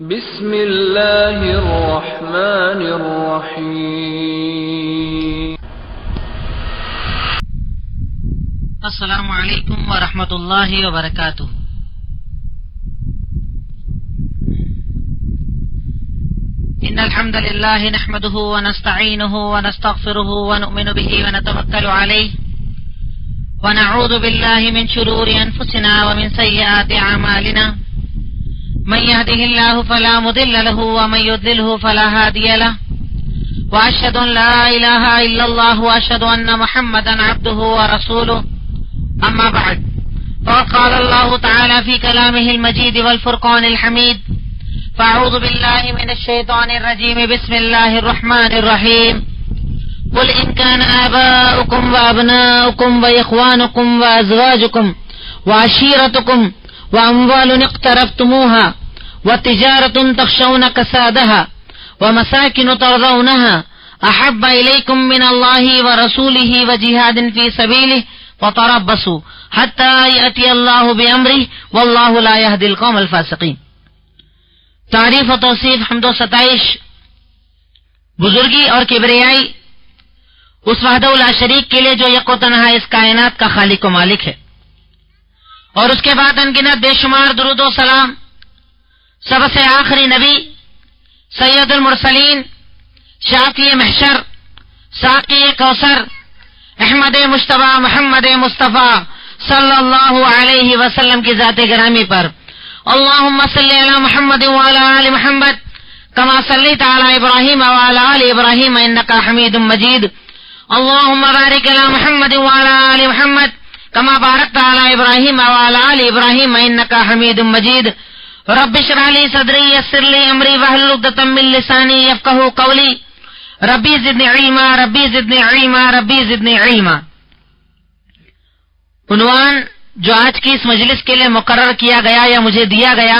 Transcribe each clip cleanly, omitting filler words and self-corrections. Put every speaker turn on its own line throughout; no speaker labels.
بسم اللہ الرحمن الرحیم۔
السلام علیکم ورحمۃ اللہ وبرکاتہ۔ ان الحمد للہ نحمده ونستعینه ونستغفره ونؤمن به ونتوکل علیہ ونعوذ باللہ من شرور انفسنا ومن سیئات اعمالنا من يهده الله فلا مضل له ومن يضلله فلا هادي له واشهد ان لا اله الا الله واشهد ان محمدا عبده ورسوله اما بعد فقال الله تعالى في كلامه المجيد والفرقان الحميد فاعوذ بالله من الشيطان الرجيم بسم الله الرحمن الرحيم قل ان كان آباؤكم وابناؤكم واخوانكم وازواجكم وعشيرتكم واموال اقترفتموها وتجارة تخشون كسادها ومساكن ترضونها احب اليكم من الله ورسوله وجهاد في سبيله وتربصوا حتى يأتي الله بأمره والله لا يهدي القوم الفاسقين۔ تعریف و توصیف، حمد و ستائش، بزرگی اور کبریائی اس وحدہ لا شریک کے لیے جو یک و تنہا اس کائنات کا خالق و مالک ہے، اور اس کے بعد انگنت بے شمار درود و سلام سب سے آخری نبی سید المرسلین، شافی محشر، ساقی کوثر، احمد مجتبی محمد مصطفیٰ صلی اللہ علیہ وسلم کی ذات گرامی پر اللہم صلی علی محمد وعلی آل محمد کما صلیت علی ابراہیم وعلی آل ابراہیم انکا حمید مجید اللہم بارک علی محمد وعلی آل محمد کما بارکت علی ابراہیم وعلی آل ابراہیم انکا حمید مجید رب اشرح لی صدری یسر لی امری واحلل عقدۃ من لسانی یفقہوا قولی ربی زدنی علما ربی زدنی علما ربی زدنی علما۔ عنوان جو آج کی اس مجلس کے لیے مقرر کیا گیا یا مجھے دیا گیا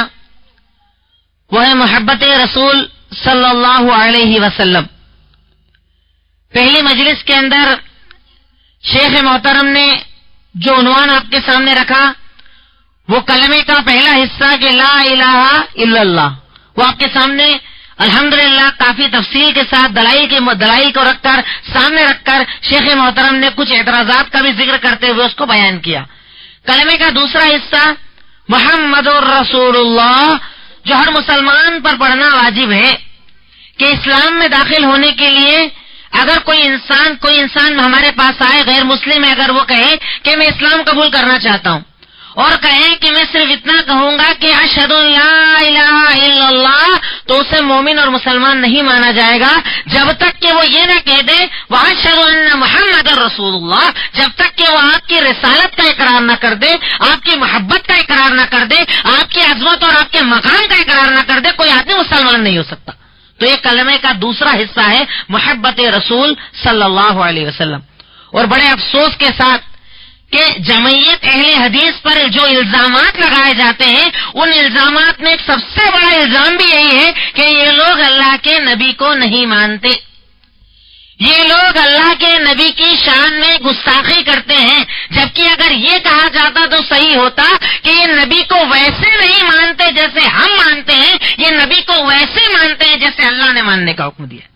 وہ ہے محبت رسول صلی اللہ علیہ وسلم۔ پہلی مجلس کے اندر شیخ محترم نے جو عنوان آپ کے سامنے رکھا وہ کلمے کا پہلا حصہ کہ لا الہ الا اللہ، وہ آپ کے سامنے الحمدللہ کافی تفصیل کے ساتھ دلائل کو رکھ کر سامنے رکھ کر شیخ محترم نے کچھ اعتراضات کا بھی ذکر کرتے ہوئے اس کو بیان کیا۔ کلمے کا دوسرا حصہ محمد الرسول اللہ، جو ہر مسلمان پر پڑھنا واجب ہے کہ اسلام میں داخل ہونے کے لیے اگر کوئی انسان ہمارے پاس آئے غیر مسلم ہے، اگر وہ کہے کہ میں اسلام قبول کرنا چاہتا ہوں اور کہے کہ میں صرف اتنا کہوں گا کہ اشہد ان لا الہ الا اللہ، تو اسے مومن اور مسلمان نہیں مانا جائے گا جب تک کہ وہ یہ نہ کہہ دے واشہد ان محمد رسول اللہ، جب تک کہ وہ آپ کی رسالت کا اقرار نہ کر دے، آپ کی محبت کا اقرار نہ کر دے، آپ کی عظمت اور آپ کے مقام کا اقرار نہ کر دے، کوئی آدمی مسلمان نہیں ہو سکتا۔ تو یہ کلمے کا دوسرا حصہ ہے محبت رسول صلی اللہ علیہ وسلم۔ اور بڑے افسوس کے ساتھ کہ جمعیت اہل حدیث پر جو الزامات لگائے جاتے ہیں ان الزامات میں ایک سب سے بڑا الزام بھی یہی ہے کہ یہ لوگ اللہ کے نبی کو نہیں مانتے، یہ لوگ اللہ کے نبی کی شان میں گستاخی کرتے ہیں، جبکہ اگر یہ کہا جاتا تو صحیح ہوتا کہ یہ نبی کو ویسے نہیں مانتے جیسے ہم مانتے ہیں، یہ نبی کو ویسے مانتے ہیں جیسے اللہ نے ماننے کا حکم دیا۔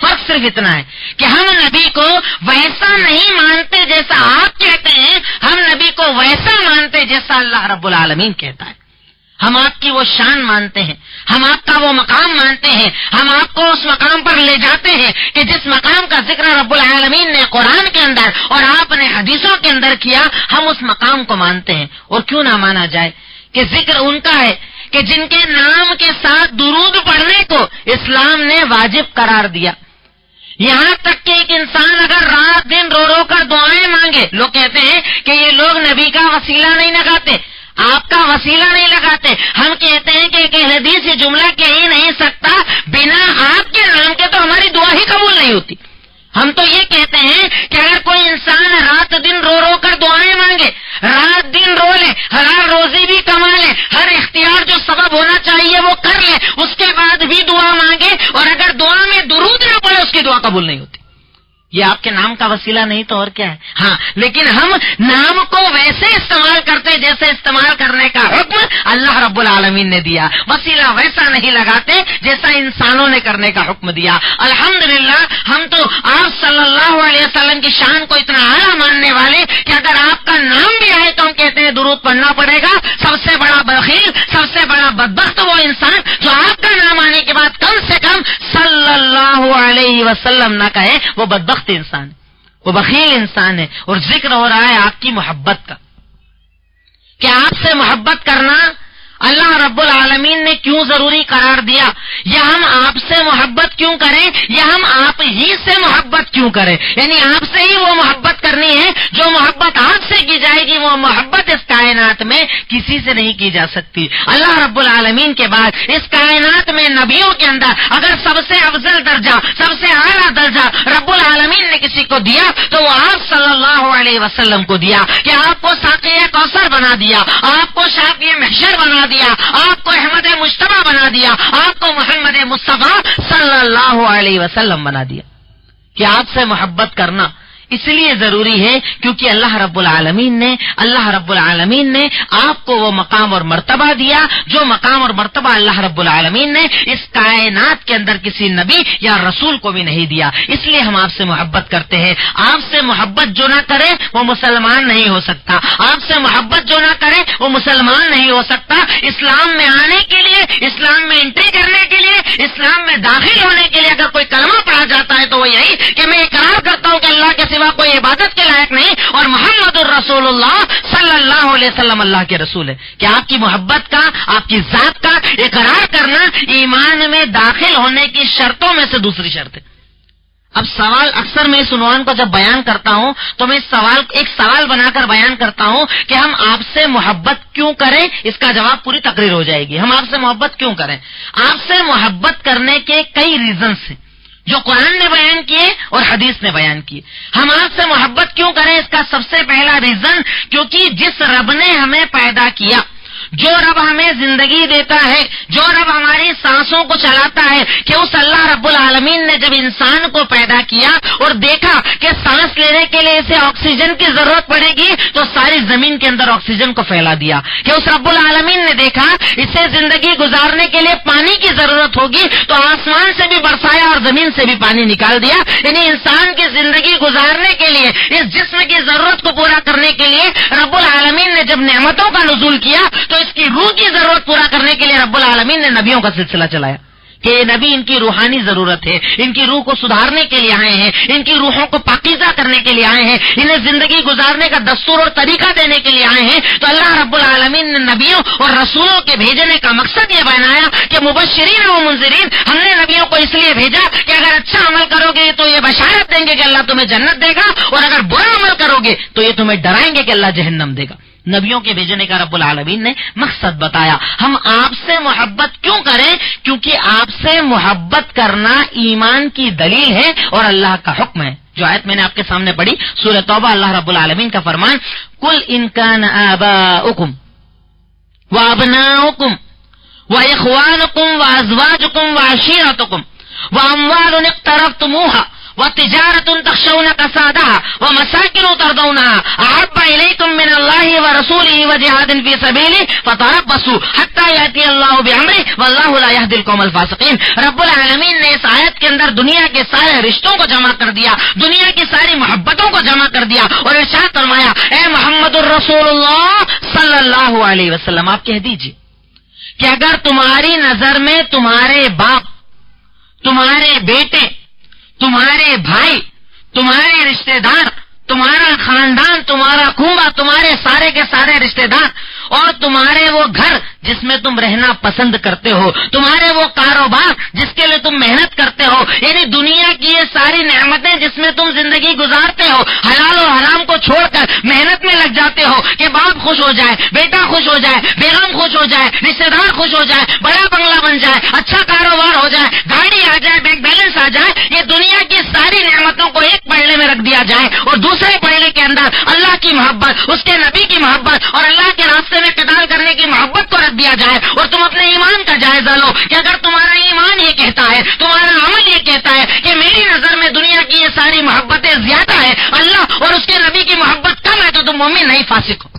فرق صرف اتنا ہے کہ ہم نبی کو ویسا نہیں مانتے جیسا آپ کہتے ہیں، ہم نبی کو ویسا مانتے جیسا اللہ رب العالمین کہتا ہے۔ ہم آپ کی وہ شان مانتے ہیں، ہم آپ کا وہ مقام مانتے ہیں، ہم آپ کو اس مقام پر لے جاتے ہیں کہ جس مقام کا ذکر رب العالمین نے قرآن کے اندر اور آپ نے حدیثوں کے اندر کیا، ہم اس مقام کو مانتے ہیں۔ اور کیوں نہ مانا جائے کہ ذکر ان کا ہے کہ جن کے نام کے ساتھ درود پڑھنے کو اسلام نے واجب قرار دیا، یہاں تک کہ ایک انسان اگر رات دن رو رو کر دعائیں مانگے، لوگ کہتے ہیں کہ یہ لوگ نبی کا وسیلہ نہیں لگاتے، آپ کا وسیلہ نہیں لگاتے، ہم کہتے ہیں کہ ایک حدیث یہ جملہ کہہ ہی نہیں سکتا بنا آپ کے نام کے، تو ہماری دعا ہی قبول نہیں ہوتی۔ ہم تو یہ کہتے ہیں کہ اگر کوئی انسان رات دن رو رو کر دعائیں مانگے، رات دن رو لے، حلال روزی بھی کما لے، ہر اختیار جو سبب ہونا چاہیے وہ کر لے، اس کے بعد بھی دعا مانگے اور اگر دعا میں درود نہ پڑے اس کی دعا قبول نہیں ہوتی۔ یہ آپ کے نام کا وسیلہ نہیں تو اور کیا ہے. ہاں لیکن ہم نام کو ویسے استعمال کرتے جیسے استعمال کرنے کا حکم اللہ رب العالمین نے دیا. وسیلہ ویسا نہیں لگاتے جیسا انسانوں نے کرنے کا حکم دیا. الحمدللہ ہم تو آپ صلی اللہ علیہ وسلم کی شان کو اتنا اعلیٰ ماننے والے کہ اگر آپ کا نام بھی آئے تو ہم کہتے ہیں درود پڑھنا پڑے گا. سب سے بڑا بخیل، سب سے بڑا بدبخت وہ انسان جو آپ کا نام آنے کے بعد کم سے کم صلی اللہ علیہ وسلم نہ کہے، وہ بدبخت انسان ہے، وہ بخیل انسان ہے. اور ذکر ہو رہا ہے آپ کی محبت کا کہ آپ سے محبت کرنا اللہ رب العالمین نے کیوں ضروری قرار دیا، یا ہم آپ سے محبت کیوں کریں، یا ہم آپ ہی سے محبت کیوں کریں. یعنی آپ سے ہی وہ محبت کرنی ہے جو محبت آپ سے کی جائے گی، وہ محبت اس کائنات میں کسی سے نہیں کی جا سکتی. اللہ رب العالمین کے بعد اس کائنات میں نبیوں کے اندر اگر سب سے افضل درجہ، سب سے اعلیٰ درجہ رب العالمین نے کسی کو دیا تو وہ آپ صلی اللہ علیہ وسلم کو دیا کہ آپ کو ساقی کوثر بنا دیا، آپ کو شافی محشر بنا دیا، آپ کو احمد مجتبیٰ بنا دیا، آپ کو محمد مصطفیٰ صلی اللہ علیہ وسلم بنا دیا. کہ آپ سے محبت کرنا اس لیے ضروری ہے کیونکہ اللہ رب العالمین نے آپ کو وہ مقام اور مرتبہ دیا جو مقام اور مرتبہ اللہ رب العالمین نے اس کائنات کے اندر کسی نبی یا رسول کو بھی نہیں دیا. اس لیے ہم آپ سے محبت کرتے ہیں. آپ سے محبت جو نہ کرے وہ مسلمان نہیں ہو سکتا. آپ سے محبت جو نہ کرے وہ مسلمان نہیں ہو سکتا. اسلام میں آنے کے لیے، اسلام میں انٹری کرنے کے لیے، اسلام میں داخل ہونے کے لیے اگر کوئی کلمہ پڑھا جاتا ہے تو وہ یہی کہ میں اقرار کرتا ہوں کہ اللہ کے سوا کوئی عبادت کے لائق نہیں اور محمد الرسول اللہ صلی اللہ علیہ وسلم اللہ کے رسول ہے. کہ آپ کی محبت کا، آپ کی ذات کا اقرار کرنا ایمان میں داخل ہونے کی شرطوں میں سے دوسری شرط ہے. اب سوال اکثر میں اس عنوان کو جب بیان کرتا ہوں تو میں ایک سوال بنا کر بیان کرتا ہوں کہ ہم آپ سے محبت کیوں کریں. اس کا جواب پوری تقریر ہو جائے گی. ہم آپ سے محبت کیوں کریں؟ آپ سے محبت کرنے کے کئی ریزنز ہیں جو قرآن نے بیان کیے اور حدیث نے بیان کیے. ہم آپ سے محبت کیوں کریں؟ اس کا سب سے پہلا ریزن کیونکہ جس رب نے ہمیں پیدا کیا، جو رب ہمیں زندگی دیتا ہے، جو رب ہماری سانسوں کو چلاتا ہے، کہ اس اللہ رب العالمین نے جب انسان کو پیدا کیا اور دیکھا کہ سانس لینے کے لیے اسے آکسیجن کی ضرورت پڑے گی تو ساری زمین کے اندر آکسیجن کو پھیلا دیا. کہ اس رب العالمین نے دیکھا اسے زندگی گزارنے کے لیے پانی کی ضرورت ہوگی تو آسمان سے بھی برسایا اور زمین سے بھی پانی نکال دیا. یعنی انسان کی زندگی گزارنے کے لیے، اس جسم کی ضرورت کو پورا کرنے کے لیے رب العالمین نے جب نعمتوں کا نزول کیا تو اس کی روح کی ضرورت پورا کرنے کے لیے رب العالمین نے نبیوں کا سلسلہ چلایا کہ یہ نبی ان کی روحانی ضرورت ہے، ان کی روح کو سدھارنے کے لیے آئے ہیں، ان کی روحوں کو پاکیزہ کرنے کے لیے آئے ہیں، انہیں زندگی گزارنے کا دستور اور طریقہ دینے کے لیے آئے ہیں. تو اللہ رب العالمین نے نبیوں اور رسولوں کے بھیجنے کا مقصد یہ بنایا کہ مبشرین و منذرین، ہم نے نبیوں کو اس لیے بھیجا کہ اگر اچھا عمل کرو گے تو یہ بشارت دیں گے کہ اللہ تمہیں جنت دے گا، اور اگر برا عمل کرو گے تو یہ تمہیں ڈرائیں گے کہ اللہ جہنم دے گا. نبیوں کے بھیجنے کا رب العالمین نے مقصد بتایا. ہم آپ سے محبت کیوں کریں؟ کیونکہ آپ سے محبت کرنا ایمان کی دلیل ہے اور اللہ کا حکم ہے. جو آیت میں نے آپ کے سامنے پڑھی سورہ توبہ، اللہ رب العالمین کا فرمان، قل ان کان آباؤکم وابناؤکم واخوانکم وازواجکم وعشیرتکم واموال اقترفتموها وتجارة تخشون كسادها ومساكن ترضونها أحب إليكم من الله ورسوله وجهاد في سبيله فتربصوا حتى يأتي الله بأمره والله لا يهدي القوم الفاسقين. رب العالمین نے اس آیت کے اندر دنیا کے سارے رشتوں کو جمع کر دیا، دنیا کی ساری محبتوں کو جمع کر دیا اور ارشاد فرمایا، اے محمد الرسول اللہ صلی اللہ علیہ وسلم، آپ کہہ دیجئے کہ اگر تمہاری نظر میں تمہارے باپ، تمہارے بیٹے، تمہارے بھائی، تمہارے رشتہ دار، تمہارا خاندان، تمہارا کنبہ، تمہارے سارے کے سارے رشتہ دار اور تمہارے وہ گھر جس میں تم رہنا پسند کرتے ہو، تمہارے وہ کاروبار جس کے لیے تم محنت کرتے ہو، یعنی دنیا کی یہ ساری نعمتیں جس میں تم زندگی گزارتے ہو، حلال اور حرام کو چھوڑ کر محنت میں لگ جاتے ہو کہ باپ خوش ہو جائے، بیٹا خوش ہو جائے، بیگم خوش ہو جائے، رشتہ دار خوش ہو جائے، بڑا بنگلہ بن جائے، اچھا کاروبار ہو جائے، گاڑی آ جائے، بینک بیلنس آ جائے، یہ دنیا کی ساری نعمتوں کو ایک پلڑے میں رکھ دیا جائے اور دوسرے پلڑے کے اندر اللہ کی محبت، اس کے نبی کی محبت اور اللہ کے راستے میں قتال کرنے کی محبت کو رکھ دیا جائے اور تم اپنے ایمان کا جائزہ لو کہ اگر تمہارا ایمان یہ کہتا ہے، تمہارا عمل یہ کہتا ہے کہ میری نظر میں دنیا کی یہ ساری محبتیں ہے اللہ اور اس کے نبی کی محبت کم ہے تو تم مومن نہیں فاسق ہو.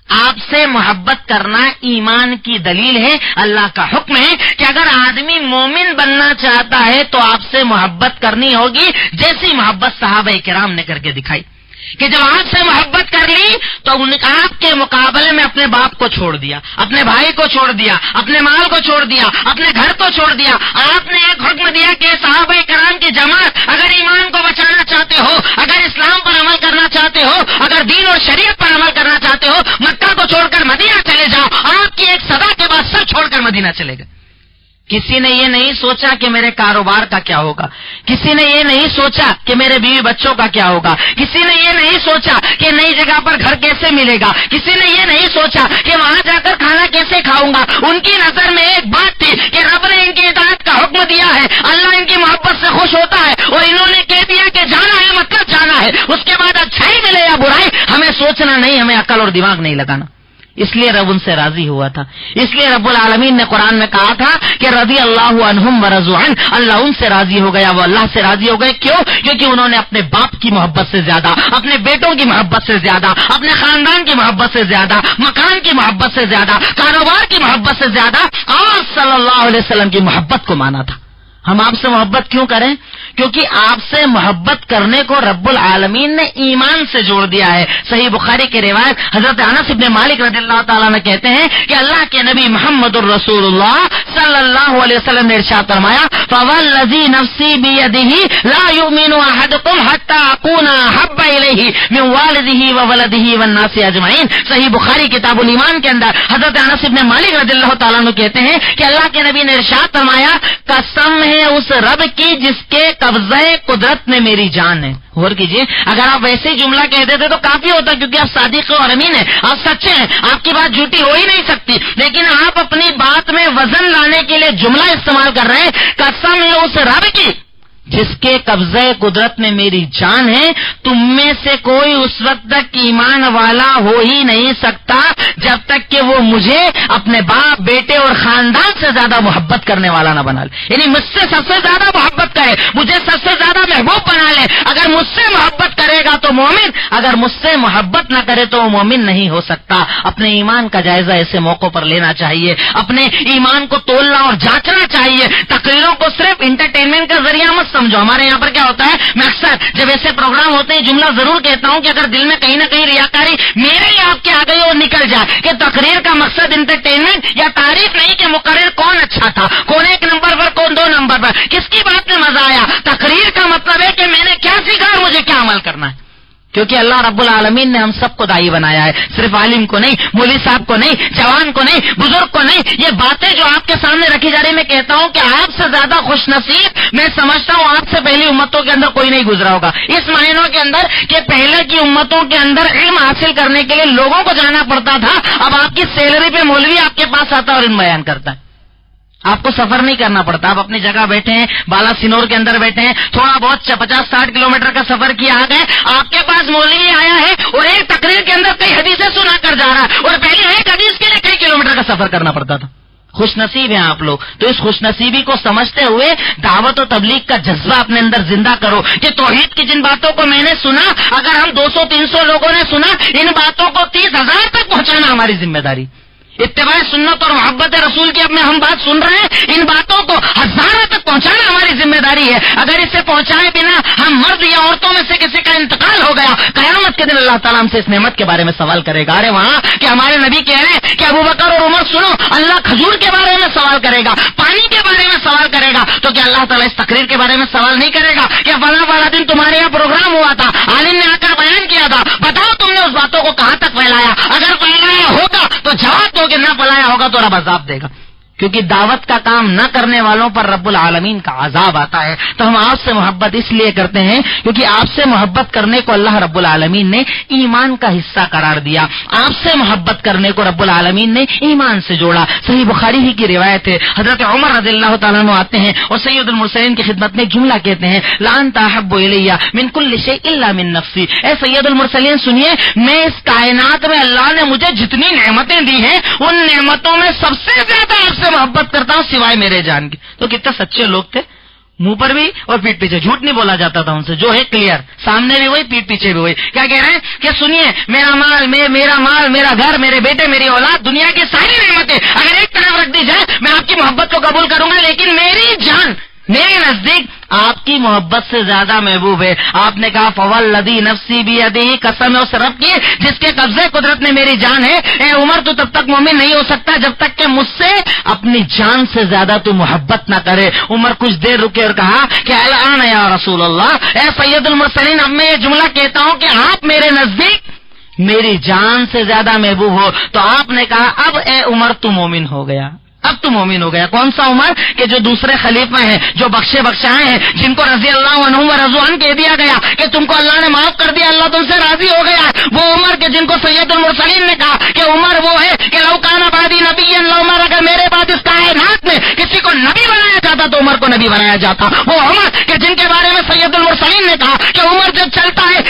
آپ سے محبت کرنا ایمان کی دلیل ہے. اللہ کا حکم ہے کہ اگر آدمی مومن بننا چاہتا ہے تو آپ سے محبت کرنی ہوگی جیسی محبت صحابہ کرام نے کر کے دکھائی کہ جب آپ سے محبت کر لی تو آپ کے مقابلے میں اپنے باپ کو چھوڑ دیا, اپنے بھائی کو چھوڑ دیا, اپنے مال کو چھوڑ دیا, اپنے گھر کو چھوڑ دیا. آپ نے ایک حکم دیا کہ صحابہ کرام کی جماعت اگر ایمان کو بچانا چاہتے ہو, اگر اسلام پر عمل کرنا چاہتے ہو, اگر دین اور شریعت پر عمل کرنا چاہتے ہو, مکہ کو چھوڑ کر مدینہ چلے جاؤ. آپ کی ایک صدا کے بعد سب چھوڑ کر مدینہ چلے گئے. کسی نے یہ نہیں سوچا کہ میرے کاروبار کا کیا ہوگا, کسی نے یہ نہیں سوچا کہ میرے بیوی بچوں کا کیا ہوگا, کسی نے یہ نہیں سوچا کہ نئی جگہ پر گھر کیسے ملے گا, کسی نے یہ نہیں سوچا کہ وہاں جا کر کھانا کیسے کھاؤں گا. ان کی نظر میں ایک بات تھی کہ رب نے ان کی اطاعت کا حکم دیا ہے, اللہ ان کی محبت سے خوش ہوتا ہے اور انہوں نے کہہ دیا کہ جانا ہے مطلب جانا ہے. اس کے بعد اچھائی ملے یا برائی ہمیں سوچنا نہیں, ہمیں عقل اور دماغ نہیں لگانا. اس لیے رب ان سے راضی ہوا تھا. اس لیے رب العالمین نے قرآن میں کہا تھا کہ رضی اللہ عنہم ورضوا عنہ, اللہ ان سے راضی ہو گیا, وہ اللہ سے راضی ہو گئے. کیوں؟ کیونکہ انہوں نے اپنے باپ کی محبت سے زیادہ, اپنے بیٹوں کی محبت سے زیادہ, اپنے خاندان کی محبت سے زیادہ, مکان کی محبت سے زیادہ, کاروبار کی محبت سے زیادہ آپ صلی اللہ علیہ وسلم کی محبت کو مانا تھا. ہم آپ سے محبت کیوں کریں؟ کیونکہ آپ سے محبت کرنے کو رب العالمین نے ایمان سے جوڑ دیا ہے. صحیح بخاری کی روایت حضرت انس بن مالک رضی اللہ تعالیٰ نے کہتے ہیں کہ اللہ کے نبی محمد الرسول اللہ صلی اللہ علیہ وسلم نے ارشاد فرمایا فوالذی نفسی بیدہ لا یؤمن احدکم حتی اکون احب الیہ من والدہ وولدہ والناس اجمعین. صحیح بخاری کتاب الایمان کے اندر حضرت انس بن مالک رضی اللہ تعالیٰ عنہ کہتے ہیں کہ اللہ کے نبی نے ارشاد فرمایا قسم ہے اس رب کی جس کے قبضہ قدرت میں میری جان ہے. غور کیجیے, اگر آپ ویسے ہی جملہ کہہ دیتے تو کافی ہوتا, کیونکہ آپ صادق اور امین ہیں, آپ سچے ہیں, آپ کی بات جھوٹی ہو ہی نہیں سکتی. لیکن آپ اپنی بات میں وزن لانے کے لیے جملہ استعمال کر رہے ہیں قسم ہے اس رب کی جس کے قبضہ قدرت میں میری جان ہے, تم میں سے کوئی اس وقت تک ایمان والا ہو ہی نہیں سکتا جب تک کہ وہ مجھے اپنے باپ, بیٹے اور خاندان سے زیادہ محبت کرنے والا نہ بنا لے. یعنی مجھ سے سب سے زیادہ محبت کرے, مجھے سب سے زیادہ محبوب بنا لے. اگر مجھ سے محبت کرے گا تو مومن, اگر مجھ سے محبت نہ کرے تو وہ مومن نہیں ہو سکتا. اپنے ایمان کا جائزہ ایسے موقعوں پر لینا چاہیے, اپنے ایمان کو تولنا اور جانچنا چاہیے. تقریروں کو صرف انٹرٹینمنٹ کا ذریعہ مت سمجھو. ہمارے یہاں پر کیا ہوتا ہے, میں اکثر جب ایسے پروگرام ہوتے ہیں جملہ ضرور کہتا ہوں کہ اگر دل میں کہیں نہ کہیں ریاکاری میرے ہی آپ کے آ گئی اور نکل جائے کہ تقریر کا مقصد انٹرٹینمنٹ یا تعریف نہیں کہ مقرر کون اچھا تھا, کون ایک نمبر پر, کون دو نمبر پر, کس کی بات میں مزہ آیا. تقریر کا مطلب ہے کہ میں نے کیا سیکھا اور مجھے کیا عمل کرنا ہے. کیونکہ اللہ رب العالمین نے ہم سب کو داعی بنایا ہے, صرف عالم کو نہیں, مولوی صاحب کو نہیں, جوان کو نہیں, بزرگ کو نہیں. یہ باتیں جو آپ کے سامنے رکھی جا رہی, میں کہتا ہوں کہ آپ سے زیادہ خوش نصیب میں سمجھتا ہوں آپ سے پہلی امتوں کے اندر کوئی نہیں گزرا ہوگا. اس معنوں کے اندر کہ پہلے کی امتوں کے اندر علم حاصل کرنے کے لیے لوگوں کو جانا پڑتا تھا, اب آپ کی سیلری پہ مولوی آپ کے پاس آتا ہے اور علم بیان کرتا ہے. آپ کو سفر نہیں کرنا پڑتا, آپ اپنی جگہ بیٹھے ہیں, بالا سنور کے اندر بیٹھے ہیں, تھوڑا بہت 50-60 کلومیٹر کا سفر کیا آ گئے, آپ کے پاس مولوی آیا ہے اور ایک تقریر کے اندر کئی حدیثیں سنا کر جا رہا ہے, اور پہلے ایک حدیث کے لیے کئی کلومیٹر کا سفر کرنا پڑتا تھا. خوش نصیب ہیں آپ لوگ. تو اس خوش نصیبی کو سمجھتے ہوئے دعوت و تبلیغ کا جذبہ اپنے اندر زندہ کرو کہ توحید کی جن باتوں کو میں نے سنا, اگر ہم 200-300 لوگوں نے سنا, ان باتوں کو 30,000 تک پہنچانا ہماری ذمہ داری. اتباع سنت اور محبت رسول کی اب میں ہم بات سن رہے ہیں, ان باتوں کو ہزاروں تک پہنچانا ہماری ذمہ داری ہے. اگر اسے پہنچائے بنا ہم مرد یا عورتوں میں سے کسی کا انتقال ہو گیا, قیامت کے دن اللہ تعالیٰ ہم سے اس نعمت کے بارے میں سوال کرے گا. ارے وہاں کہ ہمارے نبی کہہ رہے ہیں کہ ابو بکر اور عمر سنو, اللہ کھجور کے بارے میں سوال کرے گا, پانی کے بارے میں سوال کرے گا, تو کیا اللہ تعالیٰ اس تقریر کے بارے میں سوال نہیں کرے گا کہ فلاں دن تمہارے یہاں پروگرام ہوا تھا, عالم نے آ کر بیان کیا تھا, بتاؤ تم نے اس باتوں کو کہاں تک پھیلایا؟ اگر پھیلایا ہوگا تو جواب دو, کہ نہ پھیلایا ہوگا تو رب عذاب دے گا. کیونکہ دعوت کا کام نہ کرنے والوں پر رب العالمین کا عذاب آتا ہے. تو ہم آپ سے محبت اس لیے کرتے ہیں کیونکہ آپ سے محبت کرنے کو اللہ رب العالمین نے ایمان کا حصہ قرار دیا. آپ سے محبت کرنے کو رب العالمین نے ایمان سے جوڑا. صحیح بخاری ہی کی روایت ہے, حضرت عمر رضی اللہ تعالیٰ عنہ آتے ہیں اور سید المرسلین کی خدمت میں جملہ کہتے ہیں, لانت احب الی من کل شیء الا من نفسی. اے سید المرسلین سنیے, میں اس کائنات میں اللہ نے مجھے جتنی نعمتیں دی ہیں ان نعمتوں میں سب سے زیادہ آپ سے محبت کرتا ہوں سوائے میرے جان کی. تو کتنے سچے لوگ تھے, منہ پر بھی اور پیٹ پیچھے. جھوٹ نہیں بولا جاتا تھا ان سے, جو ہے کلیئر, سامنے بھی وہی پیٹ پیچھے بھی وہی. کیا کہہ رہے ہیں کہ سنیے, میرا مال میرا گھر, میرے بیٹے, میری اولاد, دنیا کی ساری نعمتیں اگر ایک طرف رکھ دی جائے میں آپ کی محبت کو قبول کروں گا, لیکن میری جان میرے نزدیک آپ کی محبت سے زیادہ محبوب ہے. آپ نے کہا فوالذی نفسی بیدہ, قسم ہے اس رب کی جس کے قبضے قدرت میں میری جان ہے, اے عمر تو تب تک مومن نہیں ہو سکتا جب تک کہ مجھ سے اپنی جان سے زیادہ تو محبت نہ کرے. عمر کچھ دیر رکے اور کہا کہ الان یا رسول اللہ, اے سید المرسلین, اب میں یہ جملہ کہتا ہوں کہ آپ میرے نزدیک میری جان سے زیادہ محبوب ہو. تو آپ نے کہا اب اے عمر تو مومن ہو گیا, اب تو مومن ہو گیا. کون سا عمر؟ کہ جو دوسرے خلیفہ ہیں, جو بخشے بخشائے ہیں, جن کو رضی اللہ عنہم و رضوا عنہ کہہ دیا گیا کہ تم کو اللہ نے معاف کر دیا, اللہ تم سے راضی ہو گیا. وہ عمر کے جن کو سید المرسلین نے کہا کہ عمر وہ ہے کہ لو کان بعدی نبی عمر, اگر میرے بعد اس کائنات میں کسی کو نبی بنایا جاتا تو عمر کو نبی بنایا جاتا. وہ عمر کہ جن کے بارے میں سید المرسلین نے کہا کہ عمر جب چلتا ہے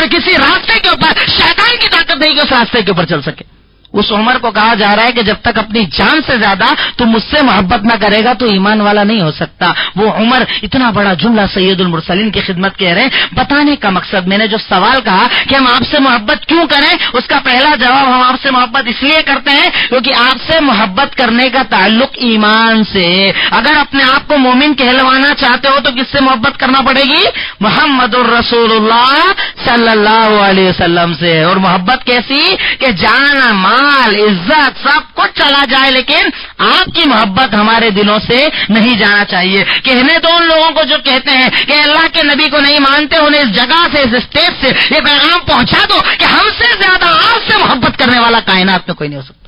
کسی راستے کے اوپر, شیطان کی طاقت نہیں کہ اس راستے کے اوپر چل سکے. اس عمر کو کہا جا رہا ہے کہ جب تک اپنی جان سے زیادہ تو مجھ سے محبت نہ کرے گا تو ایمان والا نہیں ہو سکتا. وہ عمر اتنا بڑا جملہ سید المرسلین کی خدمت کہہ رہے ہیں. بتانے کا مقصد, میں نے جو سوال کہا کہ ہم آپ سے محبت کیوں کریں, اس کا پہلا جواب, ہم آپ سے محبت اس لیے کرتے ہیں کیونکہ آپ سے محبت کرنے کا تعلق ایمان سے. اگر اپنے آپ کو مومن کہلوانا چاہتے ہو تو کس سے محبت کرنا پڑے گی؟ محمد الرسول اللہ صلی اللہ علیہ وسلم سے. اور محبت کیسی کہ جان مال عزت سب کچھ چلا جائے لیکن آپ کی محبت ہمارے دلوں سے نہیں جانا چاہیے. کہنے تو ان لوگوں کو جو کہتے ہیں کہ اللہ کے نبی کو نہیں مانتے, انہیں اس جگہ سے, اس اسٹیج سے یہ پیغام پہنچا دو کہ ہم سے زیادہ آپ سے محبت کرنے والا کائنات میں کوئی نہیں ہو سکتا.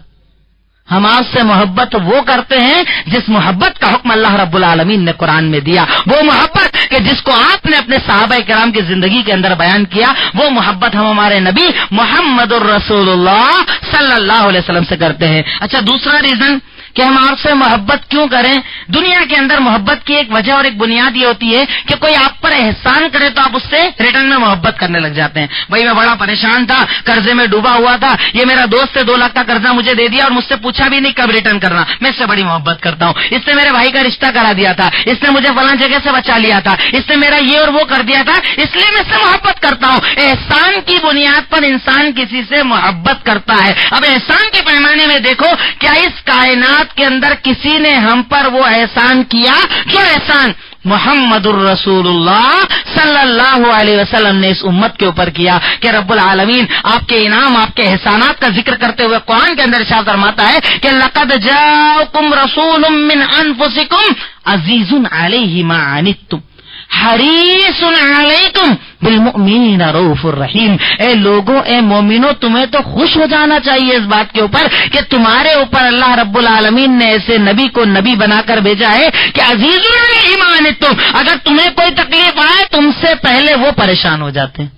ہم آپ سے محبت وہ کرتے ہیں جس محبت کا حکم اللہ رب العالمین نے قرآن میں دیا, وہ محبت کہ جس کو آپ نے اپنے صحابہ کرام کی زندگی کے اندر بیان کیا, وہ محبت ہم ہمارے نبی محمد الرسول اللہ صلی اللہ علیہ وسلم سے کرتے ہیں. اچھا, دوسرا ریزن کہ ہم آپ سے محبت کیوں کریں. دنیا کے اندر محبت کی ایک وجہ اور ایک بنیاد یہ ہوتی ہے کہ کوئی آپ پر احسان کرے تو آپ اس سے ریٹرن میں محبت کرنے لگ جاتے ہیں. بھائی میں بڑا پریشان تھا, قرضے میں ڈوبا ہوا تھا, یہ میرا دوست ہے 2 لاکھ کا قرضہ مجھے دے دیا اور مجھ سے پوچھا بھی نہیں کب ریٹرن کرنا, میں اس سے بڑی محبت کرتا ہوں. اس نے میرے بھائی کا رشتہ کرا دیا تھا, اس نے مجھے فلاں جگہ سے بچا لیا تھا, اس نے میرا یہ اور وہ کر دیا تھا, اس لیے میں اس سے محبت کرتا ہوں. احسان کی بنیاد پر انسان کسی سے محبت کرتا ہے. اب احسان کے پیمانے میں دیکھو, کیا اس کائنات کے اندر کسی نے ہم پر وہ احسان کیا جو احسان محمد الرسول اللہ صلی اللہ علیہ وسلم نے اس امت کے اوپر کیا؟ کہ رب العالمین آپ کے انعام, آپ کے احسانات کا ذکر کرتے ہوئے قرآن کے اندر ارشاد فرماتا ہے کہ لقد جاءکم رسول من انفسکم عزیز علیہ ما عنتم حریص علیکم بالمؤمنین رؤوف الرحیم. اے لوگوں, اے مومنوں, تمہیں تو خوش ہو جانا چاہیے اس بات کے اوپر کہ تمہارے اوپر اللہ رب العالمین نے ایسے نبی کو نبی بنا کر بھیجا ہے کہ عزیز علیہ ما عنتم, اگر تمہیں کوئی تکلیف آئے تم سے پہلے وہ پریشان ہو جاتے ہیں.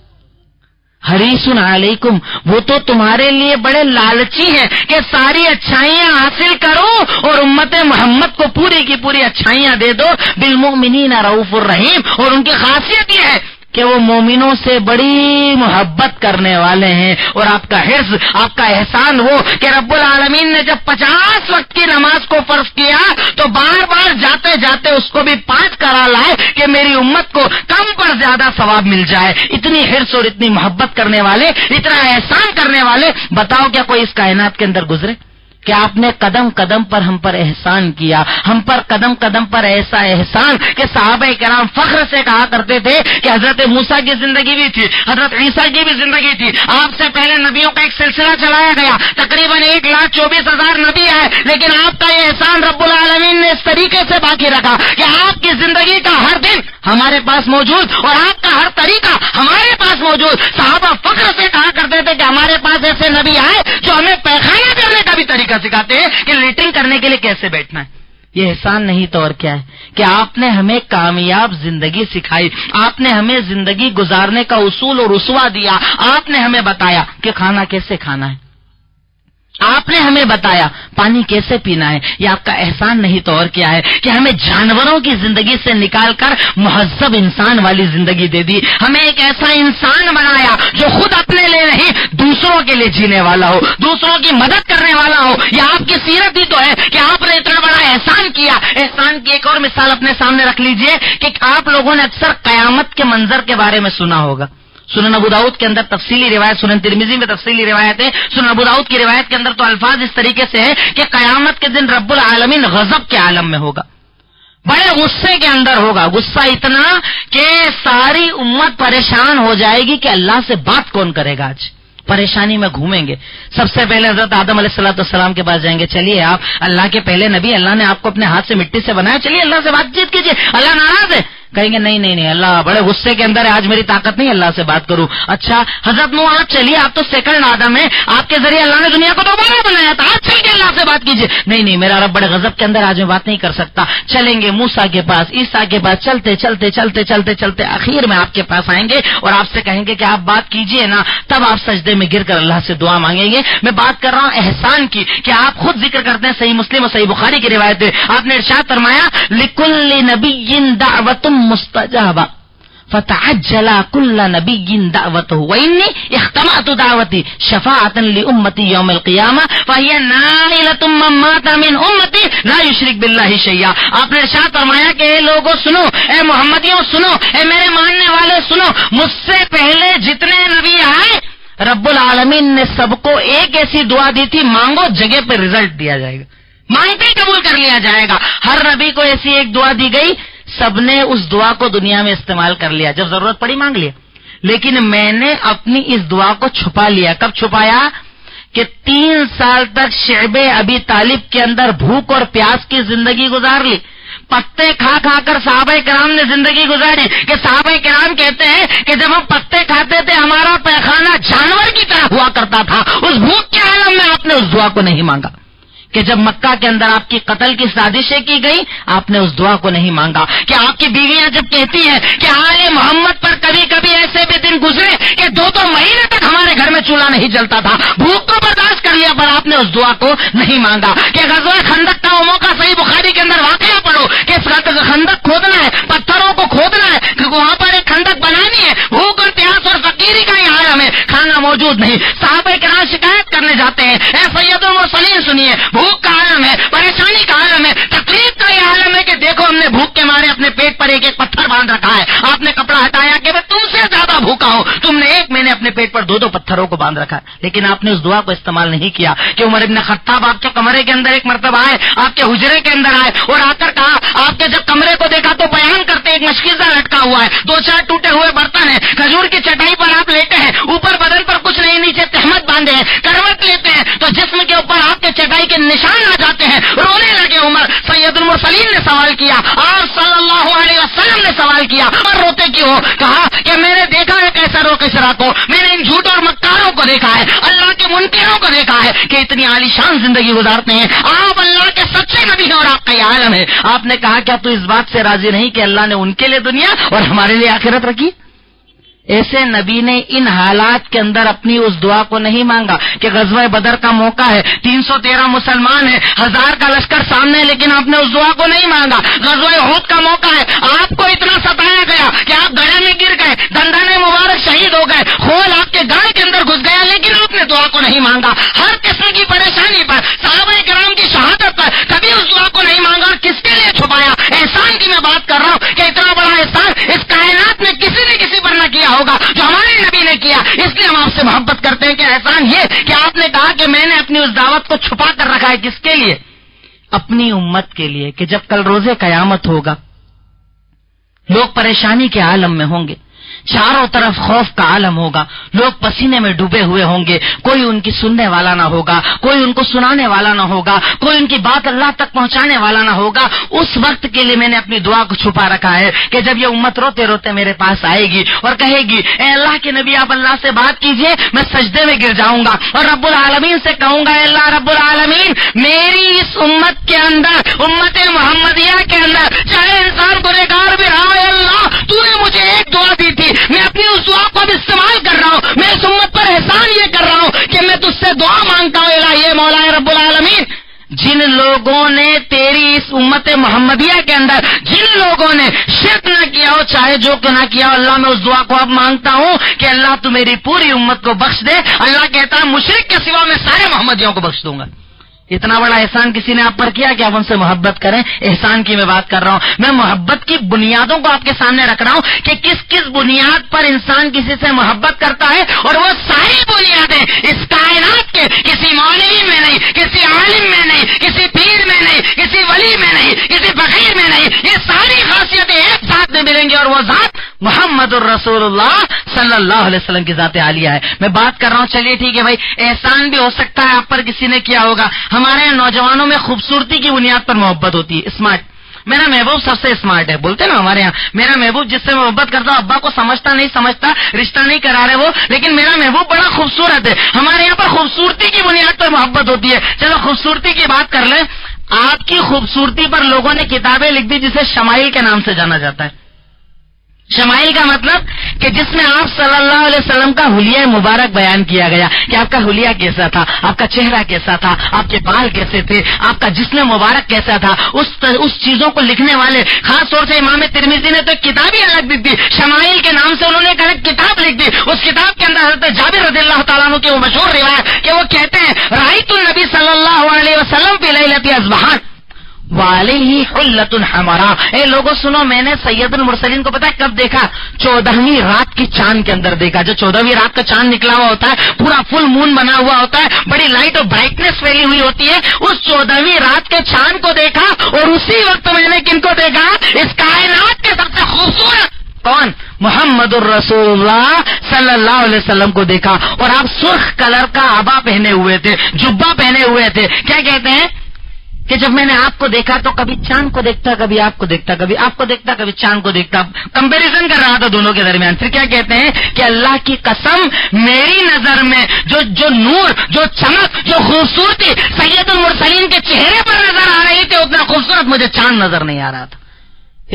حریص علیکم, وہ تو تمہارے لیے بڑے لالچی ہیں کہ ساری اچھائیاں حاصل کرو اور امت محمد کو پوری کی پوری اچھائیاں دے دو. بالمؤمنین رؤوف الرحیم, اور ان کی خاصیت یہ ہے کہ وہ مومنوں سے بڑی محبت کرنے والے ہیں. اور آپ کا حرص, آپ کا احسان وہ کہ رب العالمین نے جب 50 وقت کی نماز کو فرض کیا تو بار بار جاتے جاتے اس کو بھی 5 کرا لائے کہ میری امت کو کم پر زیادہ ثواب مل جائے. اتنی حرص اور اتنی محبت کرنے والے, اتنا احسان کرنے والے, بتاؤ کیا کوئی اس کائنات کے اندر گزرے کہ آپ نے قدم قدم پر ہم پر احسان کیا, ہم پر قدم قدم پر ایسا احسان کہ صحابہ کرام فخر سے کہا کرتے تھے کہ حضرت موسیٰ کی زندگی بھی تھی, حضرت عیسیٰ کی بھی زندگی تھی, آپ سے پہلے نبیوں کا ایک سلسلہ چلایا گیا, تقریباً 1,24,000 نبی ہے, لیکن آپ کا یہ احسان رب العالمین نے اس طریقے سے باقی رکھا کہ آپ کی زندگی کا ہر دن ہمارے پاس موجود اور آپ کا ہر طریقہ ہمارے پاس موجود. صحابہ فخر سے کہا کرتے تھے کہ ہمارے پاس ایسے نبی آئے جو ہمیں پیخانہ کرنے کا بھی طریقہ سکھاتے ہیں کہ لیٹنگ کرنے کے لیے کیسے بیٹھنا ہے. یہ احسان نہیں تو اور کیا ہے کہ آپ نے ہمیں کامیاب زندگی سکھائی, آپ نے ہمیں زندگی گزارنے کا اصول اور اسوہ دیا, آپ نے ہمیں بتایا کہ کھانا کیسے کھانا ہے, آپ نے ہمیں بتایا پانی کیسے پینا ہے، یہ آپ کا احسان نہیں تو اور کیا ہے کہ ہمیں جانوروں کی زندگی سے نکال کر مہذب انسان والی زندگی دے دی، ہمیں ایک ایسا انسان بنایا جو خود اپنے لیے نہیں دوسروں کے لیے جینے والا ہو، دوسروں کی مدد کرنے والا ہو۔ یہ آپ کی سیرت ہی تو ہے کہ آپ نے اتنا بڑا احسان کیا۔ احسان کی ایک اور مثال اپنے سامنے رکھ لیجئے کہ آپ لوگوں نے اکثر قیامت کے منظر کے بارے میں سنا ہوگا۔ سنن ابو داؤد کے اندر تفصیلی روایت، سنن ترمذی میں تفصیلی روایت ہے، سنن ابو داؤد کی روایت کے اندر تو الفاظ اس طریقے سے ہے کہ قیامت کے دن رب العالمین غضب کے عالم میں ہوگا، بڑے غصے کے اندر ہوگا، غصہ اتنا کہ ساری امت پریشان ہو جائے گی کہ اللہ سے بات کون کرے گا، آج پریشانی میں گھومیں گے۔ سب سے پہلے حضرت آدم علیہ السلام کے پاس جائیں گے، چلیے آپ اللہ کے پہلے نبی، اللہ نے آپ کو اپنے ہاتھ سے مٹی سے بنایا، چلیے اللہ سے بات چیت کیجیے، اللہ ناراض ہے؟ کہیں گے نہیں اللہ بڑے غصے کے اندر ہے، آج میری طاقت نہیں اللہ سے بات کروں۔ اچھا حضرت نوح آپ چلیے، آپ تو سیکنڈ آدم ہیں، آپ کے ذریعے اللہ نے دنیا کو دوبارہ بنایا تھا، آج چل کے اللہ سے بات کیجیے۔ نہیں میرا رب بڑے غضب کے اندر، آج میں بات نہیں کر سکتا۔ چلیں گے موسیٰ کے پاس، عیسیٰ کے پاس، چلتے آخر میں آپ کے پاس آئیں گے اور آپ سے کہیں گے کہ آپ بات کیجیے نا، تب آپ سجدے میں گر کر اللہ سے دعا مانگیں گے۔ میں بات کر رہا ہوں احسان کی کہ آپ خود ذکر کرتے ہیں، صحیح مسلم اور صحیح بخاری کی روایت ہے، آپ نے ارشاد فرمایا لکل نبی دعوت مستجابہ فتعجل كل نبي دعوته وإني اختمعت دعوتي شفاعة لأمتي يوم القيامة فهي نائلة من مات من أمتي لا يشرك بالله شيئا۔ آپ نے ارشاد فرمایا کہ اے لوگوں سنو، اے محمدیوں سنو، اے میرے ماننے والے سنو، مجھ سے پہلے جتنے نبی آئے رب العالمین نے سب کو ایک ایسی دعا دی تھی، مانگو جگہ پہ رزلٹ دیا جائے گا، مانگتے ہی قبول کر لیا جائے گا۔ ہر نبی کو ایسی ایک دعا دی گئی، سب نے اس دعا کو دنیا میں استعمال کر لیا، جب ضرورت پڑی مانگ لیا، لیکن میں نے اپنی اس دعا کو چھپا لیا۔ کب چھپایا؟ کہ 3 سال تک شعب ابی طالب کے اندر بھوک اور پیاس کی زندگی گزار لی، پتے کھا کر صحابہ کرام نے زندگی گزاری، کہ صحابہ کرام کہتے ہیں کہ جب ہم پتے کھاتے تھے ہمارا پیخانہ جانور کی طرح ہوا کرتا تھا، اس بھوک کے عالم میں آپ نے اس دعا کو نہیں مانگا۔ کہ جب مکہ کے اندر آپ کی قتل کی سازشیں کی گئی آپ نے اس دعا کو نہیں مانگا۔ کہ آپ کی بیویاں جب کہتی ہیں کہ آل محمد پر کبھی کبھی ایسے بھی دن گزرے کہ 2 مہینے تک ہمارے گھر میں چولہا نہیں جلتا تھا، بھوک کو برداشت کر لیا، پر آپ نے اس دعا کو نہیں مانگا۔ کہ غزوہ خندق کا وہ موقع صحیح بخاری کے اندر واقعہ پڑھو کہ خندق کھودنا ہے، پتھروں کو کھودنا ہے، کہ وہاں پر ایک خندق بنانی ہے، بھوک اور پیاس اور فقیری کا ہی عالم ہے، کھانا موجود نہیں۔ صحابہ کرام شکایت کرنے جاتے ہیں، اے سید المرسلین سنیے، بھوک کا عالم ہے، پریشانی کا عالم ہے، تکلیف کا یہ عالم ہے کہ دیکھو ہم نے بھوک کے مارے اپنے پیٹ پر ایک پتھر باندھ رکھا ہے۔ آپ نے کپڑا ہٹایا کہ میں تم سے زیادہ بھوکا ہوں، تم نے میں نے اپنے پیٹ پر 2 پتھروں کو باندھ رکھا ہے، لیکن آپ نے اس دعا کو استعمال نہیں کیا۔ کہ عمر ابن خطاب آپ کے کمرے کے اندر ایک مرتبہ آئے، آپ کے حجرے کے اندر آئے اور آ کر کہا، آپ کے جب کمرے کو دیکھا تو بیان کرتے ایک مشکیزہ لٹکا ہوا ہے، 2-4 ٹوٹے ہوئے برتن ہیں، کھجور کی چٹائی پر آپ لیٹے ہیں، اوپر بدن پر کچھ نہیں، نیچے تہمت باندھے ہیں، کروٹ لیتے ہیں تو جسم کے اوپر آپ کے چٹائی کے نشان آ جاتے ہیں۔ رونے لگے عمر۔ سید المرسلین نے سوال کیا، آپ صلی اللہ علیہ وسلم نے سوال کیا، اور روتے کیوں؟ کہا کہ میں نے دیکھا ہے کیسر و کسرا کو، میں نے ان جھوٹ اور مکاروں کو دیکھا ہے، اللہ کے منکروں کو دیکھا ہے کہ اتنی عالیشان زندگی گزارتے ہیں، آپ اللہ کے سچے نبی ہیں اور آپ کا یہ عالم ہے۔ آپ نے کہا کیا تو اس بات سے راضی نہیں کہ اللہ نے ان کے لیے دنیا اور ہمارے لیے آخرت رکھی؟ ایسے نبی نے ان حالات کے اندر اپنی اس دعا کو نہیں مانگا۔ کہ غزوہ بدر کا موقع ہے، 313 مسلمان ہیں، 1000 کا لشکر سامنے، لیکن آپ نے اس دعا کو نہیں مانگا۔ غزوہ احد کا موقع ہے، آپ کو اتنا ستایا گیا کہ آپ گڑھے میں گر گئے، دندانے مبارک شہید ہو گئے، خول آپ کے گائے کے اندر گھس گیا، لیکن آپ نے دعا کو نہیں مانگا۔ ہر قسم کی پریشانی پر، صحابہ کرام کی شہادت پر کبھی اس دعا کو نہیں مانگا۔ کس کے لیے چھپایا؟ احسان کی میں بات کر رہا ہوں کہ اتنا بڑا احسان اس کائنات میں کسی نے کسی پر نہ کیا ہوگا جو ہمارے نبی نے کیا، اس لیے ہم آپ سے محبت کرتے ہیں۔ کہ احسان یہ کہ آپ نے کہا کہ میں نے اپنی اس دعوت کو چھپا کر رکھا ہے، کس کے لیے؟ اپنی امت کے لیے، کہ جب کل روزے قیامت ہوگا لوگ پریشانی کے عالم میں ہوں گے، چاروں طرف خوف کا عالم ہوگا، لوگ پسینے میں ڈوبے ہوئے ہوں گے، کوئی ان کی سننے والا نہ ہوگا، کوئی ان کو سنانے والا نہ ہوگا، کوئی ان کی بات اللہ تک پہنچانے والا نہ ہوگا۔ اس وقت کے لیے میں نے اپنی دعا کو چھپا رکھا ہے کہ جب یہ امت روتے روتے میرے پاس آئے گی اور کہے گی اے اللہ کے نبی آپ اللہ سے بات کیجئے، میں سجدے میں گر جاؤں گا اور رب العالمین سے کہوں گا اے اللہ رب العالمین میری اس امت کے اندر، امت محمدیہ کے اندر چاہے انسان گنہگار بھی رہا ہے، اللہ تو نے مجھے ایک دعا دی تھی، میں اپنی اس دعا کو اب استعمال کر رہا ہوں، میں اس امت پر احسان یہ کر رہا ہوں کہ میں تجھ سے دعا مانگتا ہوں الہی مولا رب العالمین، جن لوگوں نے تیری اس امت محمدیہ کے اندر جن لوگوں نے شرک نہ کیا ہو، چاہے جو کہ نہ کیا ہو، اللہ میں اس دعا کو اب مانگتا ہوں کہ اللہ تو میری پوری امت کو بخش دے۔ اللہ کہتا ہے مشرک کے سوا میں سارے محمدیوں کو بخش دوں گا۔ اتنا بڑا احسان کسی نے آپ پر کیا کہ آپ ان سے محبت کریں؟ احسان کی میں بات کر رہا ہوں، میں محبت کی بنیادوں کو آپ کے سامنے رکھ رہا ہوں کہ کس کس بنیاد پر انسان کسی سے محبت کرتا ہے، اور وہ ساری بنیادیں اس کائنات کے کسی مولوی میں نہیں، کسی عالم میں نہیں، کسی پیر میں نہیں، کسی ولی میں نہیں، کسی فقیر میں نہیں، یہ ساری خاصیتیں ایک ساتھ میں ملیں گی، اور وہ ذات محمد الرسول اللہ صلی اللہ علیہ وسلم کی ذات عالیہ ہے۔ میں بات کر رہا ہوں، چلیے ٹھیک ہے بھائی، احسان بھی ہو سکتا ہے آپ پر کسی نے کیا ہوگا۔ ہمارے نوجوانوں میں خوبصورتی کی بنیاد پر محبت ہوتی ہے، اسمارٹ، میرا محبوب سب سے اسمارٹ ہے، بولتے نا ہمارے ہاں، میرا محبوب جس سے محبت کرتا ہوں، ابا کو سمجھتا نہیں سمجھتا، رشتہ نہیں کرا رہے وہ، لیکن میرا محبوب بڑا خوبصورت ہے۔ ہمارے یہاں پر خوبصورتی کی بنیاد پر محبت ہوتی ہے۔ چلو خوبصورتی کی بات کر لیں، آپ کی خوبصورتی پر لوگوں نے کتابیں لکھ دی جسے شمائل کے نام سے جانا جاتا ہے۔ شمائل کا مطلب کہ جس میں آپ صلی اللہ علیہ وسلم کا حلیہ مبارک بیان کیا گیا کہ آپ کا حلیہ کیسا تھا، آپ کا چہرہ کیسا تھا، آپ کے بال کیسے تھے، آپ کا جسم مبارک کیسا تھا، اس چیزوں کو لکھنے والے خاص طور سے امام ترمذی نے تو کتاب ہی الگ لکھ دی، شمائل کے نام سے انہوں نے ایک کتاب لکھ دی۔ اس کتاب کے اندر حضرت جابر رضی اللہ تعالیٰ عنہ کی وہ مشہور روایت کہ وہ کہتے ہیں رأیت النبی صلی اللہ علیہ وسلم فی لیلۃ اصبحان وعلیہ حلۃ حمراء۔ اے لوگوں سنو، میں نے سید المرسلین کو پتا ہے کب دیکھا؟ 14ویں رات کی چاند کے اندر دیکھا۔ جو 14ویں رات کا چاند نکلا ہوا ہوتا ہے، پورا فل مون بنا ہوا ہوتا ہے، بڑی لائٹ اور برائٹنس پھیلی ہوئی ہوتی ہے، اس 14ویں رات کے چاند کو دیکھا، اور اسی وقت میں نے کن کو دیکھا؟ اس کائنات کے سب سے خوبصورت کون؟ محمد الرسول اللہ صلی اللہ علیہ وسلم کو دیکھا، اور آپ سرخ کلر کا عبا پہنے ہوئے تھے، جبہ پہنے ہوئے تھے۔ کیا کہتے ہیں کہ جب میں نے آپ کو دیکھا تو کبھی چاند کو دیکھتا، کبھی آپ کو دیکھتا، کبھی آپ کو دیکھتا، کبھی چاند کو دیکھتا، کمپیریزن کر رہا تھا دونوں کے درمیان۔ پھر کیا کہتے ہیں کہ اللہ کی قسم میری نظر میں جو نور، جو چمک، جو خوبصورتی سید المرسلین کے چہرے پر نظر آ رہی تھی، اتنا خوبصورت مجھے چاند نظر نہیں آ رہا تھا۔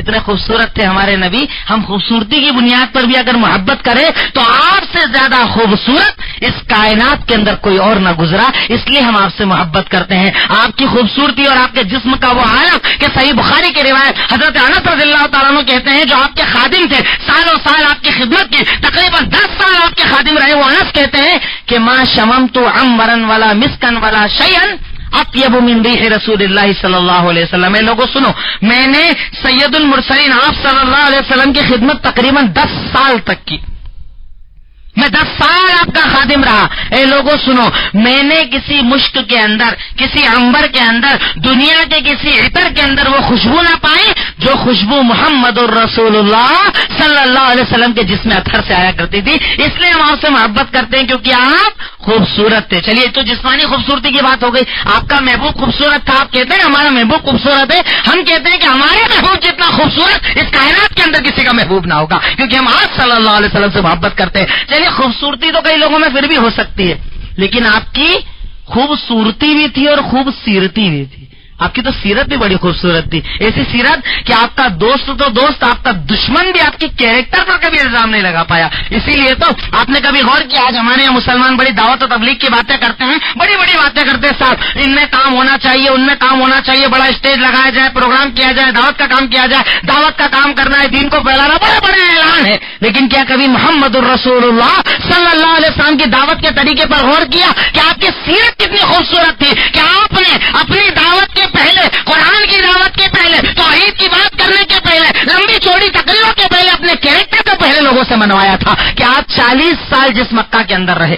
اتنے خوبصورت تھے ہمارے نبی۔ ہم خوبصورتی کی بنیاد پر بھی اگر محبت کریں تو آپ سے زیادہ خوبصورت اس کائنات کے اندر کوئی اور نہ گزرا، اس لیے ہم آپ سے محبت کرتے ہیں۔ آپ کی خوبصورتی اور آپ کے جسم کا وہ عالم کہ صحیح بخاری کی روایت حضرت انس رضی اللہ تعالیٰ عنہ کہتے ہیں جو آپ کے خادم تھے، سالوں سال آپ کی خدمت کی، تقریباً 10 سال آپ کے خادم رہے، وہ انس کہتے ہیں کہ ما شممت عنبرا ولا مسکا ولا شیئا اطیب من ریح رسول اللہ صلی اللہ علیہ وسلم۔ اے لوگوں سنو، میں نے سید المرسلین آپ صلی اللہ علیہ وسلم کی خدمت تقریباً 10 سال تک کی، میں 10 سال آپ کا خادم رہا۔ اے لوگوں سنو، میں نے کسی مشک کے اندر، کسی عنبر کے اندر، دنیا کے کسی عطر کے اندر وہ خوشبو نہ پائی جو خوشبو محمد الرسول اللہ صلی اللہ علیہ وسلم کے جسم اطہر سے آیا کرتی تھی۔ اس لیے ہم آپ سے محبت کرتے ہیں کیونکہ آپ خوبصورت تھے۔ چلیے تو جسمانی خوبصورتی کی بات ہو گئی، آپ کا محبوب خوبصورت تھا، آپ کہتے ہیں ہمارا محبوب خوبصورت ہے، ہم کہتے ہیں کہ ہمارے محبوب جتنا خوبصورت اس کائنات کے اندر کسی کا محبوب نہ ہوگا، کیونکہ ہم آپ صلی اللہ علیہ وسلم سے محبت کرتے ہیں۔ چلیے خوبصورتی تو کئی لوگوں میں پھر بھی ہو سکتی ہے، لیکن آپ کی خوبصورتی بھی تھی اور خوبصیرتی بھی تھی۔ آپ کی تو سیرت بھی بڑی خوبصورت تھی، ایسی سیرت کہ آپ کا دوست تو دوست، آپ کا دشمن بھی آپ کی کیریکٹر پر کبھی الزام نہیں لگا پایا۔ اسی لیے تو آپ نے کبھی غور کیا، آج ہمارے یہاں مسلمان بڑی دعوت و تبلیغ کی باتیں کرتے ہیں، بڑی بڑی باتیں کرتے ہیں، صاحب ان میں کام ہونا چاہیے، ان میں کام ہونا چاہیے، بڑا اسٹیج لگایا جائے، پروگرام کیا جائے، دعوت کا کام کیا جائے، دعوت کا کام کرنا ہے، دین کو پھیلانا، بڑے بڑے اعلان ہے، لیکن کیا کبھی محمد الرسول اللہ صلی اللہ علیہ وسلم کی دعوت کے طریقے پر غور کیا کہ آپ کی سیرت کتنی خوبصورت تھی کہ آپ نے اپنی دعوت کے پہلے، قرآن کی دعوت کے پہلے، توحید کی بات کرنے کے پہلے، لمبی چوڑی تقریروں کے پہلے اپنے کیریکٹر کو پہلے لوگوں سے منوایا تھا کہ آپ 40 سال جس مکہ کے اندر رہے،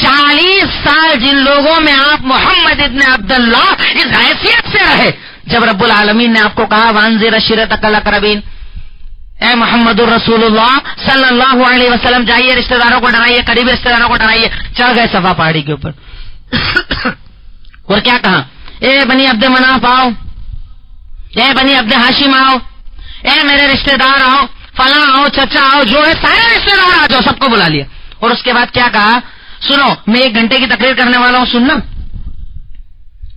40 سال جن لوگوں میں آپ محمد ابن عبداللہ اس حیثیت سے رہے، جب رب العالمین نے آپ کو کہا وانذر عشیرتک الاقربین، اے محمد الرسول اللہ صلی اللہ علیہ وسلم جائیے رشتہ داروں کو ڈرائیے، قریبی رشتہ داروں کو ڈرائیے، چڑھ گئے صفا پہاڑی کے اوپر اور کیا کہا، اے بنی عبد مناف آؤ، اے بنی عبد ہاشم آؤ، اے میرے رشتہ دار آؤ، فلاں آؤ، چچا آؤ، جو ہے سارے رشتہ دار آ جاؤ، سب کو بلا لیا۔ اور اس کے بعد کیا کہا، سنو میں 1 گھنٹے کی تقریر کرنے والا ہوں، سننا،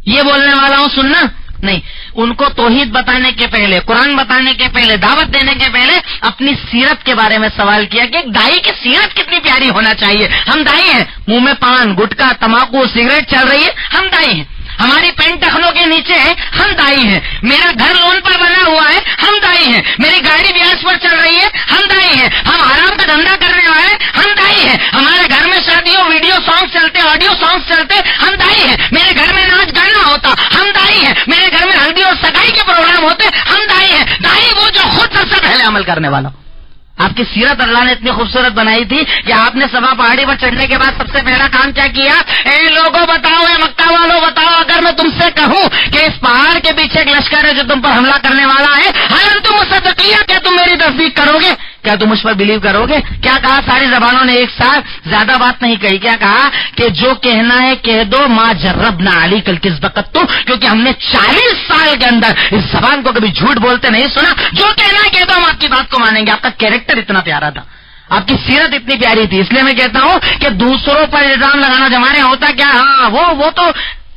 یہ بولنے والا ہوں، سننا نہیں، ان کو توحید بتانے کے پہلے، قرآن بتانے کے پہلے، دعوت دینے کے پہلے اپنی سیرت کے بارے میں سوال کیا کہ ایک دائی کی سیرت کتنی پیاری ہونا چاہیے. ہم دائی ہیں، منہ میں پان، گٹکا، تمباکو، سگریٹ چل رہی ہے، ہم دائی ہیں. ہماری پینٹ ٹخنوں کے نیچے ہے، ہم دائی ہیں. میرا گھر لون پر بنا ہوا ہے، ہم دائی ہیں. میری گاڑی بیاج پر چل رہی ہے، ہم دائی ہیں. ہم حرام کا دھندا کرنے والے، ہم دائی ہیں. ہمارے گھر میں شادیوں ویڈیو سانگ چلتے، آڈیو سانگ چلتے، ہم دائی ہیں. میرے گھر میں ناچ گانا ہوتا، ہم دائی ہیں. میرے گھر میں ہلدی اور سگائی کے پروگرام ہوتے، ہم دائی ہیں. دائی وہ جو خود سب سے پہلے عمل کرنے والا. آپ کی سیرت اللہ نے اتنی خوبصورت بنائی تھی کہ آپ نے صبح پہاڑی پر چڑھنے کے بعد سب سے پہلا کام کیا کیا؟ اے لوگوں بتاؤ، اے مکہ والوں بتاؤ، اگر میں تم سے کہوں کہ اس پہاڑ کے پیچھے ایک لشکر ہے جو تم پر حملہ کرنے والا ہے، حالانکہ تم مصدقیہ، کیا تم میری تصدیق کرو گے؟ کیا تم مجھ پر بلیو کرو گے؟ کیا کہا؟ ساری زبانوں نے ایک ساتھ، زیادہ بات نہیں کہی. کیا کہا کہ جو کہنا ہے کہہ دو، ما جربنا علی کل کس بقت تو، کیونکہ ہم نے 40 سال کے اندر اس زبان کو کبھی جھوٹ بولتے نہیں سنا. جو کہنا ہے کہہ دو، ہم آپ کی بات کو مانیں گے. آپ کا کیریکٹر اتنا پیارا تھا، آپ کی سیرت اتنی پیاری تھی. اس لیے میں کہتا ہوں کہ دوسروں پر الزام لگانا ہمارے یہاں ہوتا کیا، ہاں وہ تو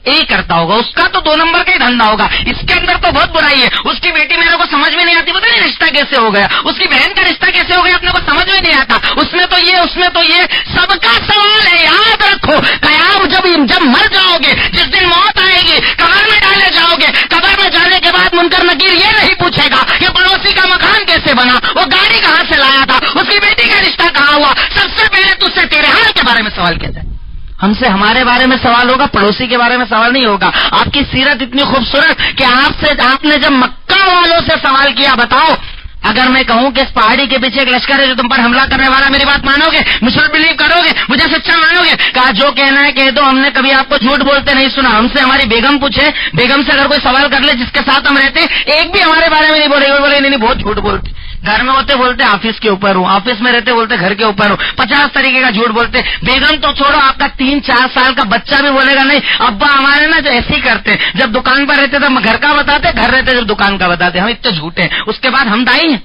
یہی کرتا ہوگا، اس کا تو 2 نمبر کا ہی دھندا ہوگا، اس کے اندر تو بہت برائی ہے، اس کی بیٹی میرے کو سمجھ میں نہیں آتی، پتہ نہیں رشتہ کیسے ہو گیا، اس کی بہن کا رشتہ کیسے ہو گیا اپنے کو سمجھ میں نہیں آتا، اس میں تو یہ سب کا سوال ہے. یاد رکھو، قیام جب مر جاؤ گے، جس دن موت آئے گی، قبر میں ڈالے جاؤ گے، قبر میں جانے کے بعد منکر نکیر یہ نہیں پوچھے گا کہ پڑوسی کا مکان کیسے بنا، وہ گاڑی کہاں سے لایا تھا، اس کی بیٹی کا رشتہ کہاں ہوا. سب سے پہلے تجھ سے تیرے حال کے بارے میں سوال کیا جائے. ہم سے ہمارے بارے میں سوال ہوگا، پڑوسی کے بارے میں سوال نہیں ہوگا. آپ کی سیرت اتنی خوبصورت کہ آپ نے جب مکہ والوں سے سوال کیا، بتاؤ اگر میں کہوں کہ اس پہاڑی کے پیچھے ایک لشکر ہے جو تم پر حملہ کرنے والا، میری بات مانو گے؟ مجھ پر بلیو کرو گے؟ مجھے سچا مانو گے؟ کہا جو کہنا ہے کہہ دو، ہم نے کبھی آپ کو جھوٹ بولتے نہیں سنا. ہم سے ہماری بیگم پوچھے، بیگم سے اگر کوئی سوال کر لے جس کے ساتھ ہم رہتے، ایک بھی ہمارے بارے میں نہیں بولے نہیں بہت جھوٹ بولتے. گھر میں ہوتے بولتے آفس کے اوپر ہوں، آفس میں رہتے بولتے گھر کے اوپر ہوں، 50 طریقے کا جھوٹ بولتے. بیگم تو چھوڑو، آپ کا 3-4 سال کا بچہ بھی بولے گا نہیں ابا ہمارے نا جو ایسے ہی کرتے، جب دکان پر رہتے تب گھر کا بتاتے، گھر رہتے جب دکان کا بتاتے. ہم اتنے جھوٹے ہیں. اس کے بعد ہم دائی ہیں،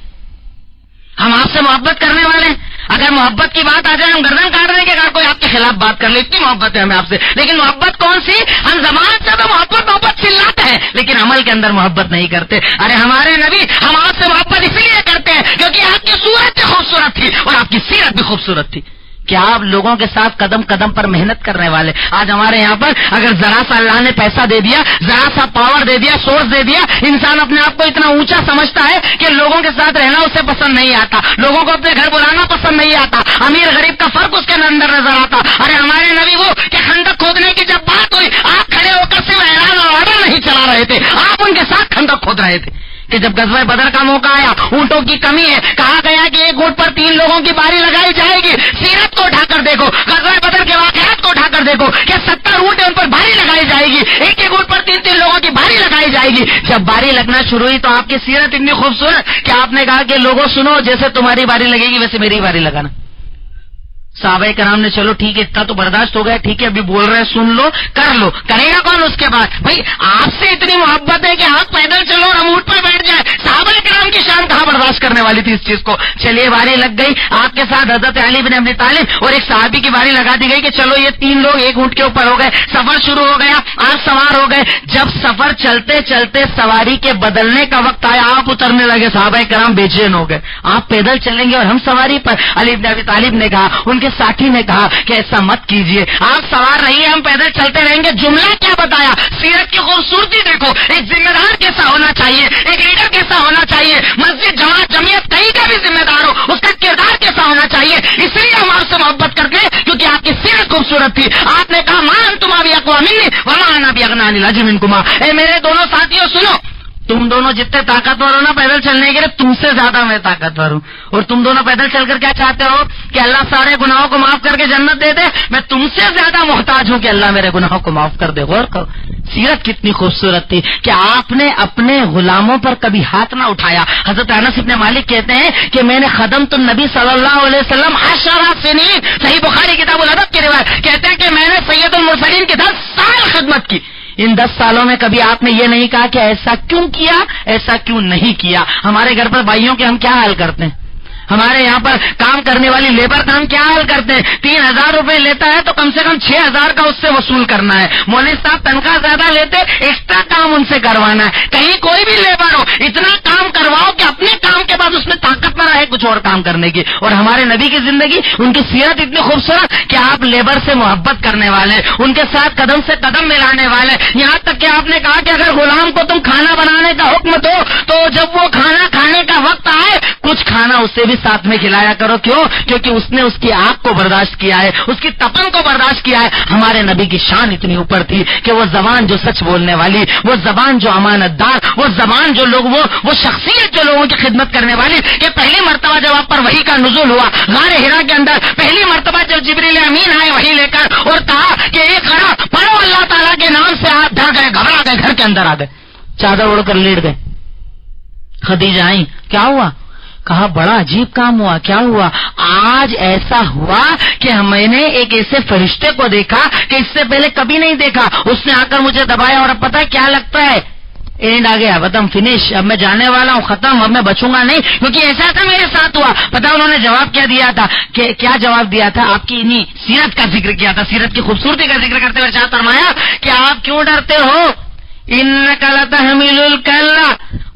ہم آپ سے محبت کرنے والے ہیں. اگر محبت کی بات آ جائے ہم گردن کاٹ رہے ہیں کہ اگر کوئی آپ کے خلاف بات کر لے، اتنی محبت ہے ہمیں آپ سے. لیکن محبت کون سی؟ ہم زبان سے تو محبت چلاتے ہیں لیکن عمل کے اندر محبت نہیں کرتے. ارے ہمارے نبی ہم آپ سے محبت اس لیے کرتے ہیں کیونکہ آپ کی صورت بھی خوبصورت تھی اور آپ کی سیرت بھی خوبصورت تھی کہ آپ لوگوں کے ساتھ قدم قدم پر محنت کرنے والے. آج ہمارے یہاں پر اگر ذرا سا اللہ نے پیسہ دے دیا، ذرا سا پاور دے دیا، سورس دے دیا، انسان اپنے آپ کو اتنا اونچا سمجھتا ہے کہ لوگوں کے ساتھ رہنا اسے پسند نہیں آتا، لوگوں کو اپنے گھر بلانا پسند نہیں آتا، امیر غریب کا فرق اس کے اندر نظر آتا. ارے ہمارے نبی وہ کہ خندق کھودنے کی جب بات ہوئی، آپ کھڑے ہو کر صرف اعلان اور آرڈر نہیں چلا رہے تھے، آپ ان کے ساتھ خندق کھود رہے تھے. کہ جب غزوہ بدر کا موقع آیا، اونٹوں کی کمی ہے، کہا گیا کہ ایک اونٹ پر 3 لوگوں کی باری لگائی جائے گی. سیرت کو اٹھا کر دیکھو، غزوہ بدر کے واقعات کو اٹھا کر دیکھو کہ 70 اونٹ ان پر باری لگائی جائے گی، ایک ایک اونٹ پر 3 لوگوں کی باری لگائی جائے گی. جب باری لگنا شروع ہوئی تو آپ کی سیرت اتنی خوبصورت کہ آپ نے کہا کہ لوگوں سنو، جیسے تمہاری باری لگے گی ویسے میری باری لگانا. صحابہ کرام نے چلو ٹھیک ہے، اتنا تو برداشت ہو گیا، ٹھیک ہے ابھی بول رہے ہیں سن لو، کر لو. کرے گا کون اس کے بعد؟ بھائی آپ سے اتنی محبت ہے کہ آپ پیدل چلو اور ہم اونٹ پر بیٹھ جائیں. صحابہ کرام کی شان کہاں برداشت کرنے والی تھی اس چیز کو. چلیے باری لگ گئی، آپ کے ساتھ حضرت علی بن ابی طالب اور ایک صحابی کی باری لگا دی گئی کہ چلو یہ 3 لوگ ایک اونٹ کے اوپر ہو گئے. سفر شروع ہو گیا، آپ سوار ہو گئے. جب سفر چلتے چلتے سواری کے بدلنے کا وقت آیا، آپ اترنے لگے، صحابہ کرام بے چین ہو گئے. آپ پیدل چلیں گے اور ہم سواری پر. علی بن ابی طالب نے کہا، ان کے ساتھی نے کہا کہ ایسا مت کیجئے، آپ سوار رہیے، ہم پیدل چلتے رہیں گے. جملہ کیا بتایا، سیرت کی خوبصورتی دیکھو. ایک ذمہ دار کیسا ہونا چاہیے، ایک لیڈر کیسا ہونا چاہیے، مسجد جماعت جمعیت کہیں کا بھی ذمہ دار ہو، اس کا کردار کیسا ہونا چاہیے. اس لیے ہم آپ سے محبت کرتے ہیں کیونکہ آپ کی سیرت خوبصورت تھی. آپ نے کہا مان تم ابھی اقوا منی وما انا باغنی عن الاجر منکما. اے میرے دونوں ساتھیوں سنو، تم دونوں جتنے طاقتور ہو نا پیدل چلنے کے لیے، تم سے زیادہ میں طاقتور ہوں. اور تم دونوں پیدل چل کر کیا چاہتے ہو کہ اللہ سارے گناہوں کو معاف کر کے جنت دے دے. میں تم سے زیادہ محتاج ہوں کہ اللہ میرے گناہوں کو معاف کر دے. غور کرو سیرت کتنی خوبصورت تھی کہ آپ نے اپنے غلاموں پر کبھی ہاتھ نہ اٹھایا. حضرت انس بن مالک کہتے ہیں کہ میں نے خدمت النبی صلی اللہ علیہ وسلم 10 سنین، صحیح بخاری کتاب الادب کی روایت کہتے ہیں کہ میں نے سید المرسلین کی 10 سال خدمت کی. ان 10 سالوں میں کبھی آپ نے یہ نہیں کہا کہ ایسا کیوں کیا، ایسا کیوں نہیں کیا. ہمارے گھر پر بھائیوں کے ہم کیا حال کرتے ہیں، ہمارے یہاں پر کام کرنے والی لیبر کام کیا حال کرتے ہیں؟ 3,000 روپے لیتا ہے تو کم سے کم 6,000 کا اس سے وصول کرنا ہے. مولوی صاحب تنخواہ زیادہ لیتے، ایکسٹرا کام ان سے کروانا ہے. کہیں کوئی بھی لیبر ہو، اتنا کام کرواؤ کہ اپنے کام کے بعد اس میں طاقت نہ رہے کچھ اور کام کرنے کی. اور ہمارے نبی کی زندگی، ان کی سیرت اتنی خوبصورت کہ آپ لیبر سے محبت کرنے والے، ان کے ساتھ قدم سے قدم ملانے والے. یہاں تک کہ آپ نے کہا کہ اگر غلام کو تم کھانا بنانے کا حکم دو تو جب وہ کھانا کھانے کا وقت آئے کچھ کھانا اسے بھی ساتھ میں کھلایا کرو. کیوں؟ کیونکہ اس نے اس کی آگ کو برداشت کیا ہے، اس کی تپن کو برداشت کیا ہے. ہمارے نبی کی شان اتنی اوپر تھی کہ وہ زبان جو سچ بولنے والی، وہ زبان جو امانت دار، وہ زبان جو لوگ، وہ شخصیت جو لوگوں کی خدمت کرنے والی. کہ پہلی مرتبہ جب آپ پر وحی کا نزول ہوا غار ہرا کے اندر، پہلی مرتبہ جب جبریل امین آئے وحی لے کر اور کہا کہ ایک غرا پڑھو اللہ تعالیٰ کے نام سے، آپ ڈر گئے، گھبرا گئے، گھر کے اندر آ گئے، چادر اوڑھ کر لیٹ گئے. خدیجہ آئیں، کیا ہوا؟ کہا بڑا عجیب کام ہوا. کیا ہوا؟ آج ایسا ہوا کہ میں نے ایک ایسے فرشتے کو دیکھا کہ اس سے پہلے کبھی نہیں دیکھا. اس نے آ کر مجھے دبایا اور اب پتا کیا لگتا ہے؟ اینڈ آ گیا، ختم، فنش، اب میں جانے والا ہوں، ختم، اب میں بچوں گا نہیں، کیونکہ ایسا تھا میرے ساتھ ہوا. پتا انہوں نے جواب کیا دیا تھا؟ کہ کیا جواب دیا تھا؟ آپ کی انہی سیرت کا ذکر کیا تھا، سیرت کی خوبصورتی کا ذکر کرتے ہوئے ارشاد فرمایا کہ آپ کیوں ڈرتے ہو؟ انک لتحمل الکل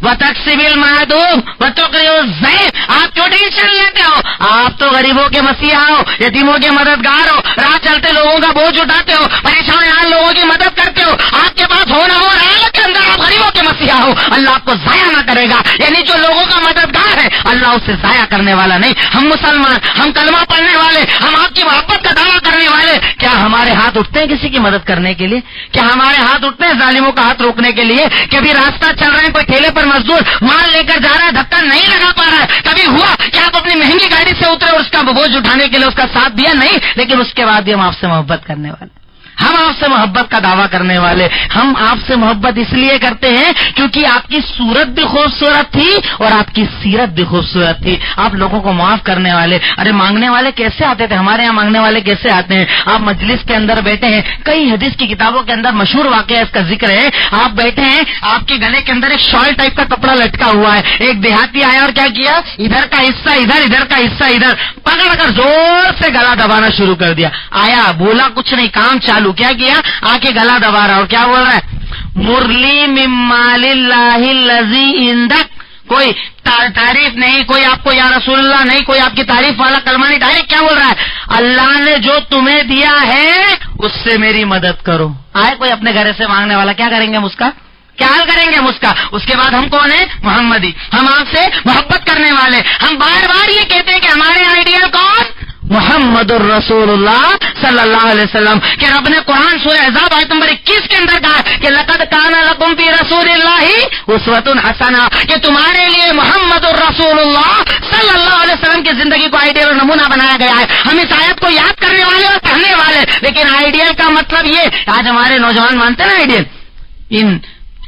وتکسب المعدوم وتقری الضیف. آپ کیوں ٹینشن لیتے ہو؟ آپ تو غریبوں کے مسیحا ہو، یتیموں کے مددگار ہو، راہ چلتے لوگوں کا بوجھ اٹھاتے ہو، پریشان حال لوگوں کی مدد کرتے ہو. آپ کے پاس ہونا ہو رہا کے اندر آپ غریبوں کے مسیحا ہو، اللہ آپ کو ضائع نہ کرے گا. یعنی جو لوگوں کا مددگار ہے اللہ اسے ضائع کرنے والا نہیں. ہم مسلمان، ہم کلمہ پڑھنے والے، ہم آپ کی محبت کا دعویٰ کرنے والے، کیا ہمارے ہاتھ اٹھتے ہیں کسی کی مدد کرنے کے لیے؟ کیا ہمارے ہاتھ اٹھتے ہیں ظالموں کا ہاتھ روکنے کے لیے؟ کبھی راستہ چل رہے ہیں، کوئی ٹھیلے پر مزدور مال لے کر جا رہا ہے، دھکا نہیں لگا پا رہا ہے، کبھی ہوا کہ آپ اپنی مہنگی گاڑی سے اترے اور اس کا بوجھ اٹھانے کے لیے اس کا ساتھ دیا؟ نہیں. لیکن اس کے بعد بھی ہم آپ سے محبت کرنے والے، ہم آپ سے محبت کا دعویٰ کرنے والے. ہم آپ سے محبت اس لیے کرتے ہیں کیونکہ آپ کی صورت بھی خوبصورت تھی اور آپ کی سیرت بھی خوبصورت تھی. آپ لوگوں کو معاف کرنے والے. ارے مانگنے والے کیسے آتے تھے ہمارے یہاں؟ مانگنے والے کیسے آتے ہیں؟ آپ مجلس کے اندر بیٹھے ہیں، کئی حدیث کی کتابوں کے اندر مشہور واقعہ اس کا ذکر ہے. آپ بیٹھے ہیں، آپ کے گلے کے اندر ایک شال ٹائپ کا کپڑا لٹکا ہوا ہے. ایک دیہاتی آیا اور کیا کیا؟ ادھر کا حصہ ادھر، ادھر کا حصہ ادھر، پکڑ کر زور سے گلا دبانا شروع کر دیا. آیا، بولا کچھ نہیں، کام چالو. کیا کیا؟ آ کے گلا دبا رہا. اور کیا بول رہا ہے؟ مرلی من مال اللہ الذی عندک. کوئی تعریف نہیں، کوئی آپ کو یا رسول اللہ نہیں، کوئی آپ کی تعریف والا کلمہ نہیں. ڈائریکٹ کیا بول رہا ہے؟ اللہ نے جو تمہیں دیا ہے اس سے میری مدد کرو. آئے کوئی اپنے گھر سے مانگنے والا، کیا کریں گے ہم اس کا؟ کیا حال کریں گے ہم اس کا؟ اس کے بعد ہم کون ہیں؟ محمدی. ہم آپ سے محبت کرنے والے. ہم بار بار یہ کہتے ہیں کہ ہمارے آئیڈیل کون؟ محمد الرسول اللہ صلی اللہ علیہ وسلم. کہ رب نے قرآن سورہ احزاب آیت نمبر 21 کے اندر کہا کہ لقد کان لکم فی رسول اللہ اسوۃ حسنہ، کہ تمہارے لیے محمد الرسول اللہ صلی اللہ علیہ وسلم کی زندگی کو آئیڈیل اور نمونہ بنایا گیا ہے. ہم اس آیت کو یاد کرنے والے اور پڑھنے والے. لیکن آئیڈیل کا مطلب یہ، آج ہمارے نوجوان مانتے ہیں نا آئیڈیل، ان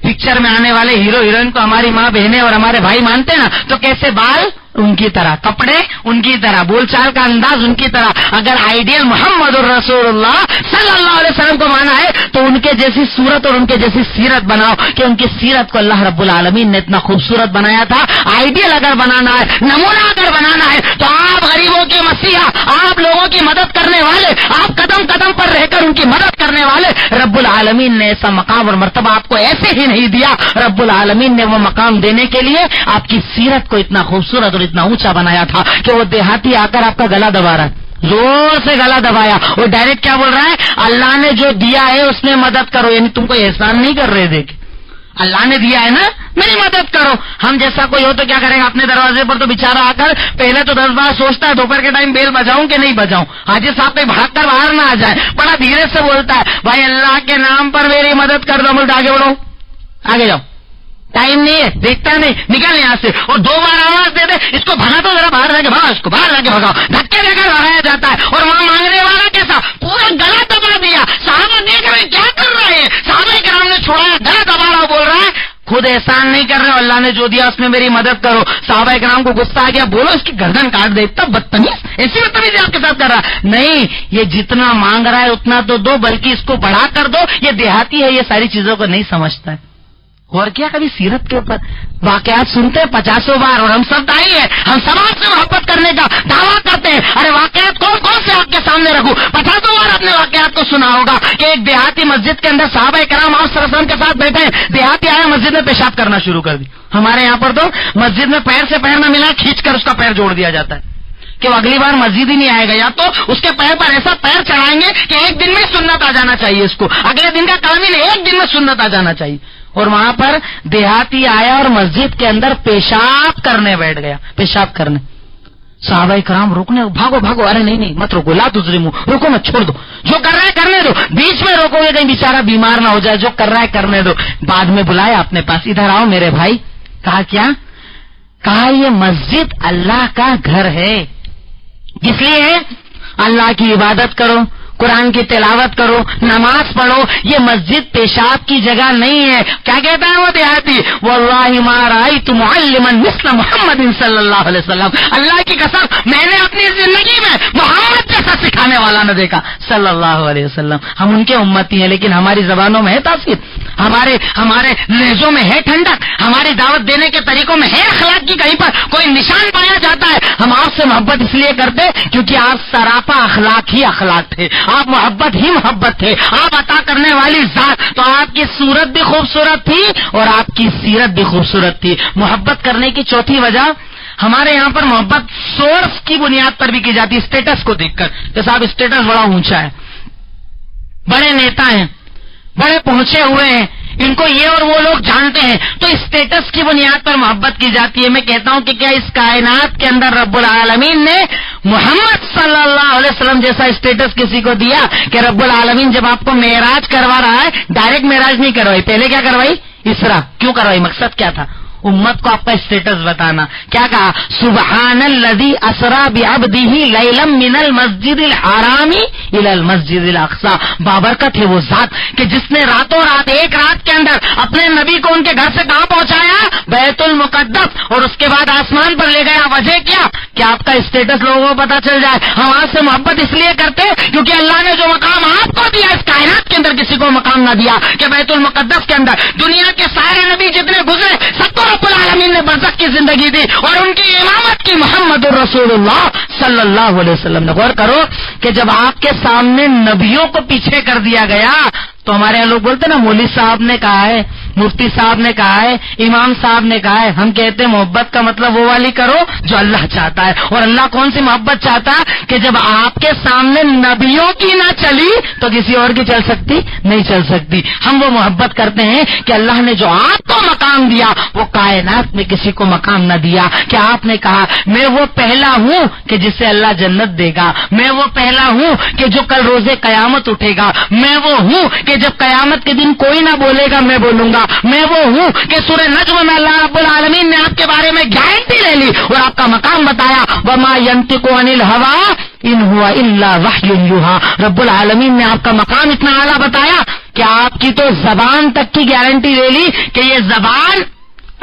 پکچر میں آنے والے ہیرو ہیروئن کو ہماری ماں بہنیں اور ہمارے بھائی مانتے ہیں نا، تو کیسے بال ان کی طرح، کپڑے ان کی طرح، بول چال کا انداز ان کی طرح. اگر آئیڈیل محمد الرسول اللہ صلی اللہ علیہ وسلم کو مانا ہے تو ان کے جیسی صورت اور ان کے جیسی سیرت بناؤ کہ ان کی سیرت کو اللہ رب العالمین نے اتنا خوبصورت بنایا تھا. آئیڈیل اگر بنانا ہے، نمونہ اگر بنانا ہے تو آپ غریبوں کے مسیحا، آپ لوگوں کی مدد کرنے والے، آپ قدم قدم پر رہ کر ان کی مدد کرنے والے. رب العالمین نے ایسا مقام اور مرتبہ آپ کو ایسے ہی نہیں دیا. رب العالمین نے وہ مقام دینے کے لیے آپ کی سیرت کو اتنا خوبصورت اور اتنا اونچا بنایا تھا کہ وہ دیہاتی آ کر آپ کا گلا دبا رہا ہے، زور سے گلا دبایا. اور ڈائریکٹ کیا بول رہا ہے؟ اللہ نے جو دیا ہے اس میں مدد کرو. یعنی تم کو احسان نہیں کر رہے، دیکھ اللہ نے دیا ہے نا، میری مدد کرو. ہم جیسا کوئی ہو تو کیا کرے گا؟ اپنے دروازے پر تو بےچارہ آ کر پہلے تو 10 بار سوچتا ہے دوپہر کے ٹائم بیل بجاؤں کہ نہیں بجاؤں، حاجی صاحب پہ بھاگ کر باہر نہ آ جائے. بڑا دھیرے سے بولتا ہے، بھائی اللہ کے نام پر میری مدد کر دو. ملک آگے بڑھو، آگے جاؤ، ٹائم نہیں ہے، دیکھتا نہیں، نکل یہاں سے. اور 2 بار آواز دے دے، اس کو بھگا تو ذرا، باہر جا کے بھگا، اس کو باہر جا کے بھگاؤ. دھکے دے کر بھگایا جاتا ہے. اور وہاں مانگنے والا کیسا؟ پورا گلا دبا دیا. صحابہ دیکھ رہے کیا کر رہے ہیں، صحابہ کرام نے چھوڑا، گلا دبا رہا، بول رہا ہے خود احسان نہیں کر رہے ہو، اللہ نے جو دیا اس میں میری مدد کرو. صحابہ کرام کو غصہ آ گیا، بولو اس کی گردن کاٹ دے. اتنا بدتمیز، ایسی بدتمیزی آپ کے ساتھ کر رہا نہیں. یہ جتنا مانگ رہا ہے اتنا تو دو، بلکہ اس کو بڑھا کر دو. یہ دیہاتی ہے، یہ ساری چیزوں کو نہیں سمجھتا ہے. اور کیا کبھی سیرت کے اوپر واقعات سنتے ہیں 50 بار، اور ہم سب دائی ہیں، ہم سماج سے محبت کرنے کا دعویٰ کرتے ہیں. ارے واقعات کون کون سے آپ کے سامنے رکھوں؟ 50 بار آپ نے واقعات کو سنا ہوگا کہ ایک دیہاتی مسجد کے اندر صحابہ کرام آپ صلی اللہ علیہ وسلم کے ساتھ بیٹھے ہیں، دیہاتی آیا مسجد میں پیشاب کرنا شروع کر دی. ہمارے یہاں پر تو مسجد میں پیر سے پیر نہ ملا، کھینچ کر اس کا پیر جوڑ دیا جاتا ہے کہ وہ اگلی بار مسجد ہی نہیں آئے گا، یا تو اس کے پیر پر ایسا پیر چڑھائیں گے کہ ایک دن میں سنت آ جانا چاہیے، اس کو اگلے دن کا کام ہی نہیں، ایک دن میں سنت آ جانا چاہیے. اور وہاں پر دیہاتی آیا اور مسجد کے اندر پیشاب کرنے بیٹھ گیا، پیشاب کرنے. صحابہ کرام روکنے، بھاگو بھاگو، ارے نہیں مت روکو، لا تجرمو، روکو مت، چھوڑ دو، جو کر رہا ہے کرنے دو. بیچ میں روکو گے کہیں بیچارہ بیمار نہ ہو جائے، جو کر رہا ہے کرنے دو. بعد میں بلایا اپنے پاس، ادھر آؤ میرے بھائی. کہا کیا؟ کہا یہ مسجد اللہ کا گھر ہے، اس لیے اللہ کی عبادت کرو، قرآن کی تلاوت کرو، نماز پڑھو. یہ مسجد پیشاب کی جگہ نہیں ہے. کیا کہتا ہے وہ دیہاتی؟ واللہ ما رأیت معلما مثل محمد صلی اللہ علیہ وسلم، اللہ کی قسم میں نے اپنی زندگی میں محمد جیسا سکھانے والا نہ دیکھا صلی اللہ علیہ وسلم. ہم ان کے امتی ہیں، لیکن ہماری زبانوں میں ہے تاثیر، ہمارے لہجوں میں ہے ٹھنڈک، ہماری دعوت دینے کے طریقوں میں ہے اخلاق کی کہیں پر کوئی نشان پایا جاتا ہے. ہم آپ سے محبت اس لیے کرتے کیونکہ آپ سراپا اخلاق ہی اخلاق تھے، آپ محبت ہی محبت تھے، آپ عطا کرنے والی ذات. تو آپ کی صورت بھی خوبصورت تھی اور آپ کی سیرت بھی خوبصورت تھی. محبت کرنے کی چوتھی وجہ، ہمارے یہاں پر محبت سورس کی بنیاد پر بھی کی جاتی ہے، اسٹیٹس کو دیکھ کر کہ صاحب اسٹیٹس بڑا اونچا ہے، بڑے نیتا ہیں، بڑے پہنچے ہوئے ہیں، ان کو یہ اور وہ لوگ جانتے ہیں، تو اسٹیٹس کی بنیاد پر محبت کی جاتی ہے. میں کہتا ہوں کہ کیا اس کائنات کے اندر رب العالمین نے محمد صلی اللہ علیہ وسلم جیسا اسٹیٹس کسی کو دیا؟ کہ رب العالمین جب آپ کو معراج کروا رہا ہے، ڈائریکٹ معراج نہیں کروائی، پہلے کیا کروائی؟ اسرا. کیوں کروائی؟ مقصد کیا تھا؟ امت کو آپ کا اسٹیٹس بتانا. کیا کہا؟ سبحان الذی اسری بعبدہ لیلا من المسجد الحرام الی المسجد الاقصی. بابرکت ہے وہ ذات کہ جس نے راتوں رات، ایک رات کے اندر اپنے نبی کو ان کے گھر سے کہاں پہنچایا؟ بیت المقدس، اور اس کے بعد آسمان پر لے گیا. وجہ کیا؟ کہ آپ کا اسٹیٹس لوگوں کو پتا چل جائے. ہم آپ سے محبت اس لیے کرتے کیونکہ اللہ نے جو مقام آپ کو دیا، اس کائنات کے اندر کسی کو مقام نہ دیا کہ بیت المقدس کے اندر. دنیا کے سارے نبی جتنے گزرے سب کو رب العالمین نے برزخ کی زندگی دی اور ان کی امامت کی محمد الرسول اللہ صلی اللہ علیہ وسلم نے. غور کرو کہ جب آپ کے سامنے نبیوں کو پیچھے کر دیا گیا تو ہمارے یہاں لوگ بولتے نا مولوی صاحب نے کہا ہے، مفتی صاحب نے کہا ہے، امام صاحب نے کہا ہے. ہم کہتے ہیں محبت کا مطلب وہ والی کرو جو اللہ چاہتا ہے. اور اللہ کون سی محبت چاہتا ہے؟ کہ جب آپ کے سامنے نبیوں کی نہ چلی تو کسی اور کی چل سکتی؟ نہیں چل سکتی. ہم وہ محبت کرتے ہیں کہ اللہ نے جو آپ کو مقام دیا وہ کائنات میں کسی کو مقام نہ دیا. کہ آپ نے کہا میں وہ پہلا ہوں کہ جسے اللہ جنت دے گا، میں وہ پہلا ہوں کہ جو کل روزے قیامت اٹھے گا، میں وہ ہوں کہ جب قیامت کے دن کوئی نہ بولے گا میں بولوں گا، میں وہ ہوں کہ سورہ نجم میں اللہ رب العالمین نے آپ کے بارے میں گارنٹی لے لی اور آپ کا مقام بتایا. وما ينطق عن الهوى ان هو الا وحی یوحی. رب العالمین نے آپ کا مقام اتنا اعلیٰ بتایا کہ آپ کی تو زبان تک کی گارنٹی لے لی کہ یہ زبان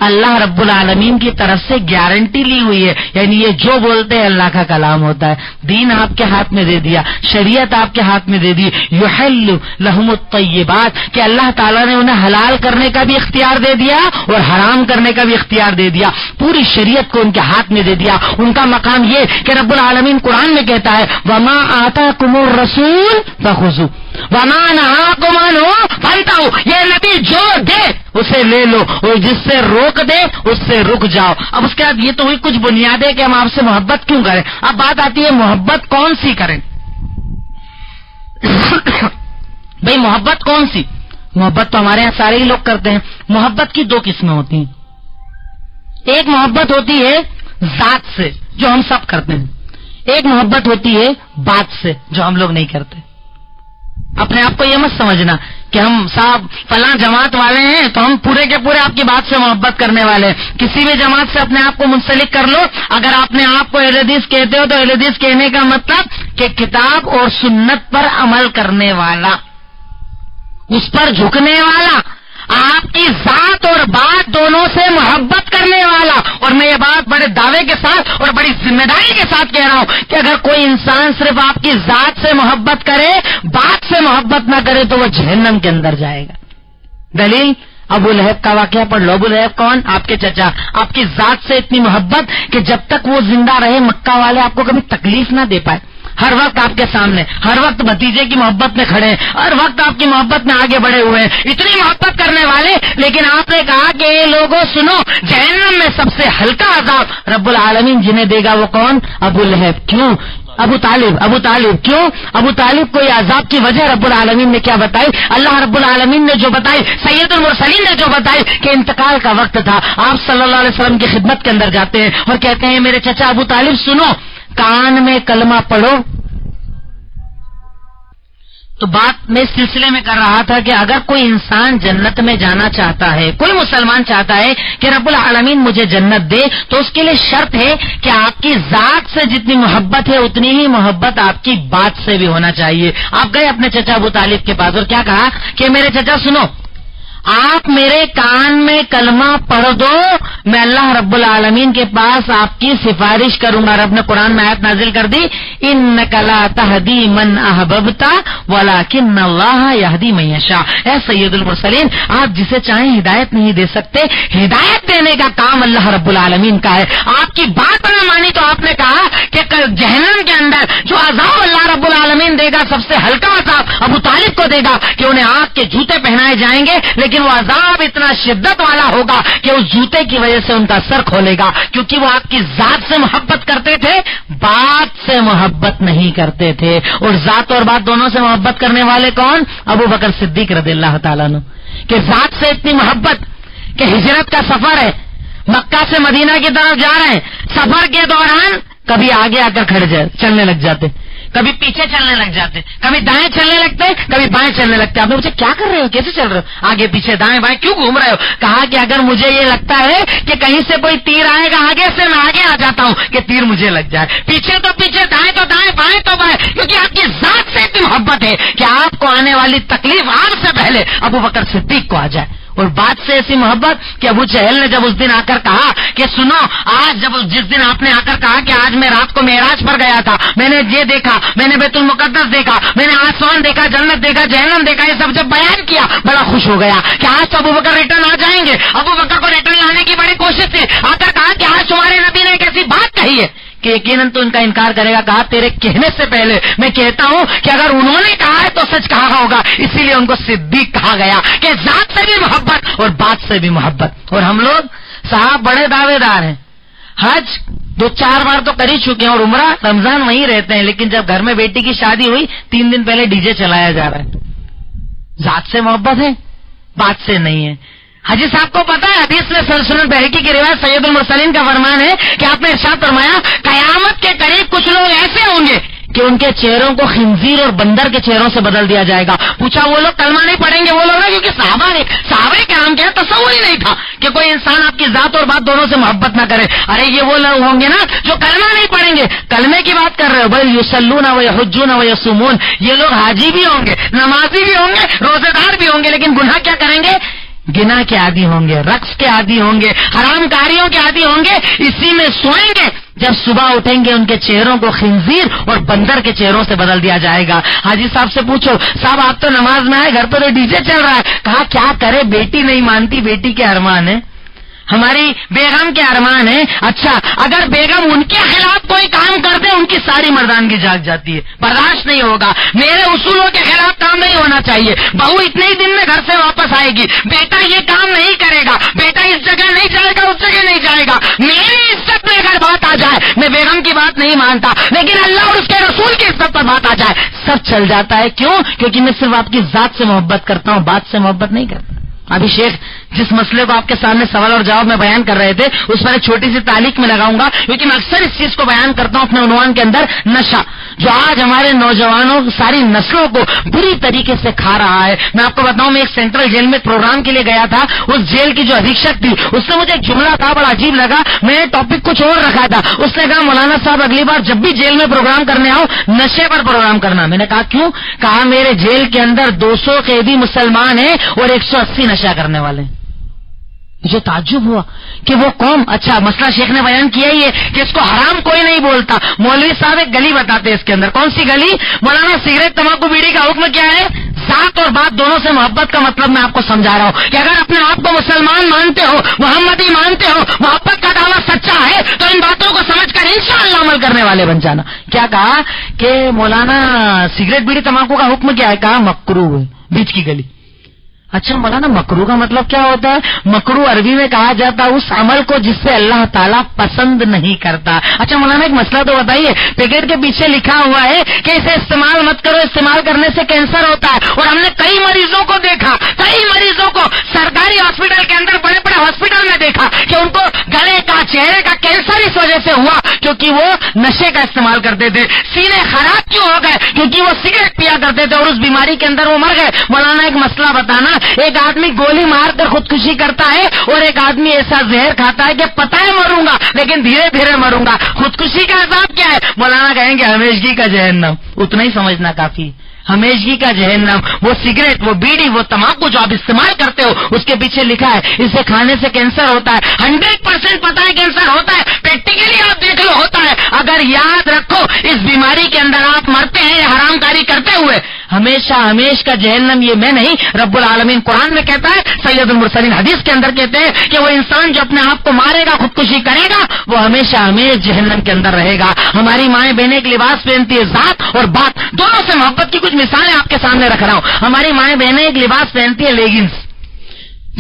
اللہ رب العالمین کی طرف سے گارنٹی لی ہوئی ہے، یعنی یہ جو بولتے ہیں اللہ کا کلام ہوتا ہے. دین آپ کے ہاتھ میں دے دیا، شریعت آپ کے ہاتھ میں دے دی. یحل لہم الطیبات کہ اللہ تعالیٰ نے انہیں حلال کرنے کا بھی اختیار دے دیا اور حرام کرنے کا بھی اختیار دے دیا. پوری شریعت کو ان کے ہاتھ میں دے دیا. ان کا مقام یہ کہ رب العالمین قرآن میں کہتا ہے وما آتاکم الرسول فخذوا وما نہاکم عنہ فانتہوا. یہ نبی جو دے اسے لے لو اور جس سے روک دے اس سے رک جاؤ. اب اس کے بعد یہ تو ہوئی کچھ بنیادیں کہ ہم آپ سے محبت کیوں کریں. اب بات آتی ہے محبت کون سی کریں. بھئی محبت کون سی؟ محبت تو ہمارے یہاں سارے ہی لوگ کرتے ہیں. محبت کی دو قسمیں ہوتی ہیں. ایک محبت ہوتی ہے ذات سے جو ہم سب کرتے ہیں، ایک محبت ہوتی ہے بات سے جو ہم لوگ نہیں کرتے. اپنے آپ کو یہ مت سمجھنا کہ ہم صاحب فلاں جماعت والے ہیں تو ہم پورے کے پورے آپ کی بات سے محبت کرنے والے ہیں. کسی بھی جماعت سے اپنے آپ کو منسلک کر لو. اگر آپ نے آپ کو اہل حدیث کہتے ہو تو اہل حدیث کہنے کا مطلب کہ کتاب اور سنت پر عمل کرنے والا، اس پر جھکنے والا، آپ کی ذات اور بات دونوں سے محبت کرنے والا. اور میں یہ بات بڑے دعوے کے ساتھ اور بڑی ذمہ داری کے ساتھ کہہ رہا ہوں کہ اگر کوئی انسان صرف آپ کی ذات سے محبت کرے، بات سے محبت نہ کرے تو وہ جہنم کے اندر جائے گا. دلیل ابو لہب کا واقعہ پڑھ لو. ابو لہب کون؟ آپ کے چچا. آپ کی ذات سے اتنی محبت کہ جب تک وہ زندہ رہے مکہ والے آپ کو کبھی تکلیف نہ دے پائے. ہر وقت آپ کے سامنے، ہر وقت بھتیجے کی محبت میں کھڑے، ہر وقت آپ کی محبت میں آگے بڑھے ہوئے ہیں. اتنی محبت کرنے والے، لیکن آپ نے کہا کہ اے لوگوں سنو، جہنم میں سب سے ہلکا عذاب رب العالمین جنہیں دے گا وہ کون؟ ابو لہب. کیوں؟ ابو طالب. کیوں ابو طالب کو یہ عذاب کی وجہ رب العالمین نے کیا بتائی؟ اللہ رب العالمین نے جو بتائی، سید المرسلین نے جو بتائی کہ انتقال کا وقت تھا. آپ صلی اللہ علیہ وسلم کی خدمت کے اندر جاتے ہیں اور کہتے ہیں میرے چچا ابو طالب سنو، کان میں کلمہ پڑھو. تو بات میں اس سلسلے میں کر رہا تھا کہ اگر کوئی انسان جنت میں جانا چاہتا ہے، کوئی مسلمان چاہتا ہے کہ رب العالمین مجھے جنت دے، تو اس کے لیے شرط ہے کہ آپ کی ذات سے جتنی محبت ہے اتنی ہی محبت آپ کی بات سے بھی ہونا چاہیے. آپ گئے اپنے چچا ابو طالب کے پاس اور کیا کہا کہ میرے چچا سنو، آپ میرے کان میں کلمہ پڑھ دو، میں اللہ رب العالمین کے پاس آپ کی سفارش کروں گا. رب نے قرآن میں آیت نازل کر دی، انک لا تہدی من احببت ولکن اللہ یہدی من یشاء. اے سید المرسلین، آپ جسے چاہیں ہدایت نہیں دے سکتے، ہدایت دینے کا کام اللہ رب العالمین کا ہے. آپ کی بات نہ مانی تو آپ نے کہا کہ جہنم کے اندر جو عذاب اللہ رب العالمین دے گا، سب سے ہلکا عذاب ابو طالب کو دے گا کہ انہیں آگ کے جوتے پہنائے جائیں گے، لیکن وہ عذاب اتنا شدت والا ہوگا کہ اس جوتے کی وجہ سے ان کا سر کھولے گا، کیونکہ وہ آپ کی ذات سے محبت کرتے تھے، بات سے محبت نہیں کرتے تھے. اور ذات اور بات دونوں سے محبت کرنے والے کون؟ ابو بکر صدیق رضی اللہ تعالیٰ عنہ. کہ ذات سے اتنی محبت کہ ہجرت کا سفر ہے، مکہ سے مدینہ کی طرف جا رہے ہیں، سفر کے دوران کبھی آگے آ کر کھڑے چلنے لگ جاتے، کبھی پیچھے چلنے لگ جاتے، کبھی دائیں چلنے لگتے، کبھی بائیں چلنے لگتے. آپ نے پوچھا کیا کر رہے ہو، کیسے چل رہے ہو، آگے پیچھے دائیں بائیں کیوں گھوم رہے ہو؟ کہا کہ اگر مجھے یہ لگتا ہے کہ کہیں سے کوئی تیر آئے گا آگے سے، میں آگے آ جاتا ہوں کہ تیر مجھے لگ جائے. پیچھے تو پیچھے، دائیں تو دائیں، بائیں تو بائیں، کیونکہ آپ کی ذات سے اتنی محبت ہے کہ آپ کو آنے والی تکلیف آپ سے پہلے ابو بکر صدیق کو آ جائے. اور بات سے ایسی محبت کہ ابو جہل نے جب اس دن آ کر کہا کہ سنو، آج جس دن آپ نے آ کر کہا کہ آج میں رات کو معراج پر گیا تھا، میں نے یہ دیکھا، میں نے بیت المقدس دیکھا، میں نے آسمان دیکھا، جنت دیکھا، جہنم دیکھا، یہ سب جب بیان کیا بڑا خوش ہو گیا کہ آج تو ابو بکر ریٹرن آ جائیں گے. ابو بکر کو ریٹرن لانے کی بڑی کوشش تھی. آ کر کہا کہ آج تمہارے نبی نے ایک ایسی بات کہی ہے کہ یقیناً تو ان کا انکار کرے گا. کہا تیرے کہنے سے پہلے میں کہتا ہوں کہ اگر انہوں نے کہا ہے تو سچ کہا ہوگا، اسی لیے ان کو صدیق کہا گیا کہ ذات سے بھی محبت اور بات سے بھی محبت. اور ہم لوگ صاحب بڑے دعوے دار ہیں، حج 2-4 بار تو کر ہی چکے ہیں اور عمرہ رمضان وہیں رہتے ہیں، لیکن جب گھر میں بیٹی کی شادی ہوئی 3 دن پہلے ڈی جے چلایا جا رہا ہے. ذات سے محبت ہے، بات سے نہیں ہے. حاجی صاحب کو پتا ہے، حدیث میں سنن بہقی کی روایت سید المرسلین کا فرمان ہے کہ آپ نے ارشاد فرمایا قیامت کے قریب کچھ لوگ ایسے ہوں گے کہ ان کے چہروں کو خنزیر اور بندر کے چہروں سے بدل دیا جائے گا. پوچھا وہ لوگ کلمہ نہیں پڑھیں گے؟ وہ لوگ کیونکہ صحابہ کرام کے تصور ہی نہیں تھا کہ کوئی انسان آپ کی ذات اور بات دونوں سے محبت نہ کرے. ارے یہ وہ لوگ ہوں گے نا جو کلمہ نہیں پڑھیں گے. کلمے کی بات کر رہے ہو بھائی، یصلون و یحجون و یصومون، یہ لوگ حاجی بھی ہوں گے، نمازی بھی ہوں گے، روزے دار بھی ہوں گے، لیکن گناہ کیا کریں گے؟ گناہ کے عادی ہوں گے، رقص کے عادی ہوں گے، حرام کاریوں کے عادی ہوں گے، اسی میں سوئیں گے. جب صبح اٹھیں گے ان کے چہروں کو خنزیر اور بندر کے چہروں سے بدل دیا جائے گا. حاجی صاحب سے پوچھو، صاحب آپ تو نماز میں آئے، گھر پہ تو ڈی جے چل رہا ہے. کہا کیا کرے، بیٹی نہیں مانتی، بیٹی کے ارمان ہے، ہماری بیگم کے ارمان ہے. اچھا اگر بیگم ان کے خلاف کوئی کام کر دے، ان کی ساری مردانگی جاگ جاتی ہے، برداشت نہیں ہوگا. میرے اصولوں کے خلاف کام نہیں ہونا چاہیے. بہو اتنے ہی دن میں گھر سے واپس آئے گی، بیٹا یہ کام نہیں کرے گا، بیٹا اس جگہ نہیں جائے گا، اس جگہ نہیں جائے گا. میری عزت میں اگر بات آ جائے، میں بیگم کی بات نہیں مانتا، لیکن اللہ اور اس کے رسول کی عزت پر بات آ جائے، سب چل جاتا ہے. کیوں؟ کیونکہ میں صرف آپ کی ذات سے محبت کرتا ہوں، بات سے محبت نہیں کرتا. ابھی شیخ جس مسئلے کو آپ کے سامنے سوال اور جواب میں بیان کر رہے تھے، اس پر ایک چھوٹی سی تعلیق میں لگاؤں گا، کیونکہ میں اکثر اس چیز کو بیان کرتا ہوں اپنے عنوان کے اندر، نشہ جو آج ہمارے نوجوانوں ساری نسلوں کو بری طریقے سے کھا رہا ہے. میں آپ کو بتاؤں، میں ایک سینٹرل جیل میں پروگرام کے لیے گیا تھا. اس جیل کی جو ادھیکشک تھی، اس نے مجھے ایک جملہ کہا، بڑا عجیب لگا. میں نے ٹاپک کچھ اور رکھا تھا. اس نے کہا مولانا صاحب اگلی بار جب بھی جیل میں پروگرام کرنے آؤ، نشے پر پروگرام کرنا. میں نے کہا کیوں؟ کہا میرے جیل کے اندر 200 قیدی مسلمان ہیں اور 180 نشہ کرنے والے ہیں. مجھے تعجب ہوا کہ وہ قوم، اچھا مسئلہ شیخ نے بیان کیا ہی ہے کہ اس کو حرام کوئی نہیں بولتا. مولوی صاحب ایک گلی بتاتے ہیں اس کے اندر. کون سی گلی؟ مولانا سگریٹ تمباکو بیڑی کا حکم کیا ہے؟ ذات اور بات دونوں سے محبت کا مطلب میں آپ کو سمجھا رہا ہوں کہ اگر اپنے آپ کو مسلمان مانتے ہو، محمدی مانتے ہو، محبت کا دعویٰ سچا ہے تو ان باتوں کو سمجھ کر انشاءاللہ عمل کرنے والے بن جانا۔ کیا کہا کہ مولانا سگریٹ بیڑی تمباکو کا حکم کیا ہے؟ کہا مکروہ ہے، بیچ کی گلی۔ اچھا مولانا مکروہ کا مطلب کیا ہوتا ہے؟ مکروہ عربی میں کہا جاتا ہے اس عمل کو جس سے اللہ تعالیٰ پسند نہیں کرتا۔ اچھا مولانا ایک مسئلہ تو بتائیے، پیکٹ کے پیچھے لکھا ہوا ہے کہ اسے استعمال مت کرو، استعمال کرنے سے کینسر ہوتا ہے، اور ہم نے کئی مریضوں کو دیکھا، کئی مریضوں کو سرکاری ہاسپٹل کے اندر، بڑے بڑے ہاسپٹل میں دیکھا کہ ان کو گلے کا، چہرے کا کینسر اس وجہ سے ہوا کیونکہ وہ نشے کا استعمال کرتے تھے۔ سینے خراب کیوں ہو گئے؟ کیونکہ وہ سگریٹ پیا کرتے تھے اور اس بیماری کے اندر وہ مر گئے۔ مولانا ایک مسئلہ بتانا، ایک آدمی گولی مار کر خودکشی کرتا ہے اور ایک آدمی ایسا زہر کھاتا ہے کہ پتہ ہے مروں گا لیکن دھیرے دھیرے مروں گا، خودکشی کا عذاب کیا ہے؟ مولانا کہیں گے ہمیشگی کا جہنم۔ اتنا ہی سمجھنا کافی، ہمیشگی کا جہنم۔ وہ سگریٹ، وہ بیڑی، وہ تمباکو جو آپ استعمال کرتے ہو اس کے پیچھے لکھا ہے اسے کھانے سے کینسر ہوتا ہے۔ 100% پتا ہے کینسر ہوتا ہے، پریکٹیکلی آپ دیکھ لو ہوتا ہے۔ اگر یاد رکھو اس بیماری کے اندر آپ مرتے ہیں حرام کاری کرتے ہوئے، ہمیشہ ہمیش کا جہنم یہ میں نہیں، رب العالمین قرآن میں کہتا ہے، سید المرسلین حدیث کے اندر کہتے ہیں کہ وہ انسان جو اپنے آپ کو مارے گا، خودکشی کرے گا، وہ ہمیشہ ہمیش جہنم کے اندر رہے گا۔ ہماری مائیں بہنیں ایک لباس پہنتی ہے، ذات اور بات دونوں سے محبت کی کچھ مثالیں آپ کے سامنے رکھ رہا ہوں۔ ہماری مائیں بہنیں ایک لباس پہنتی ہے لیگنز،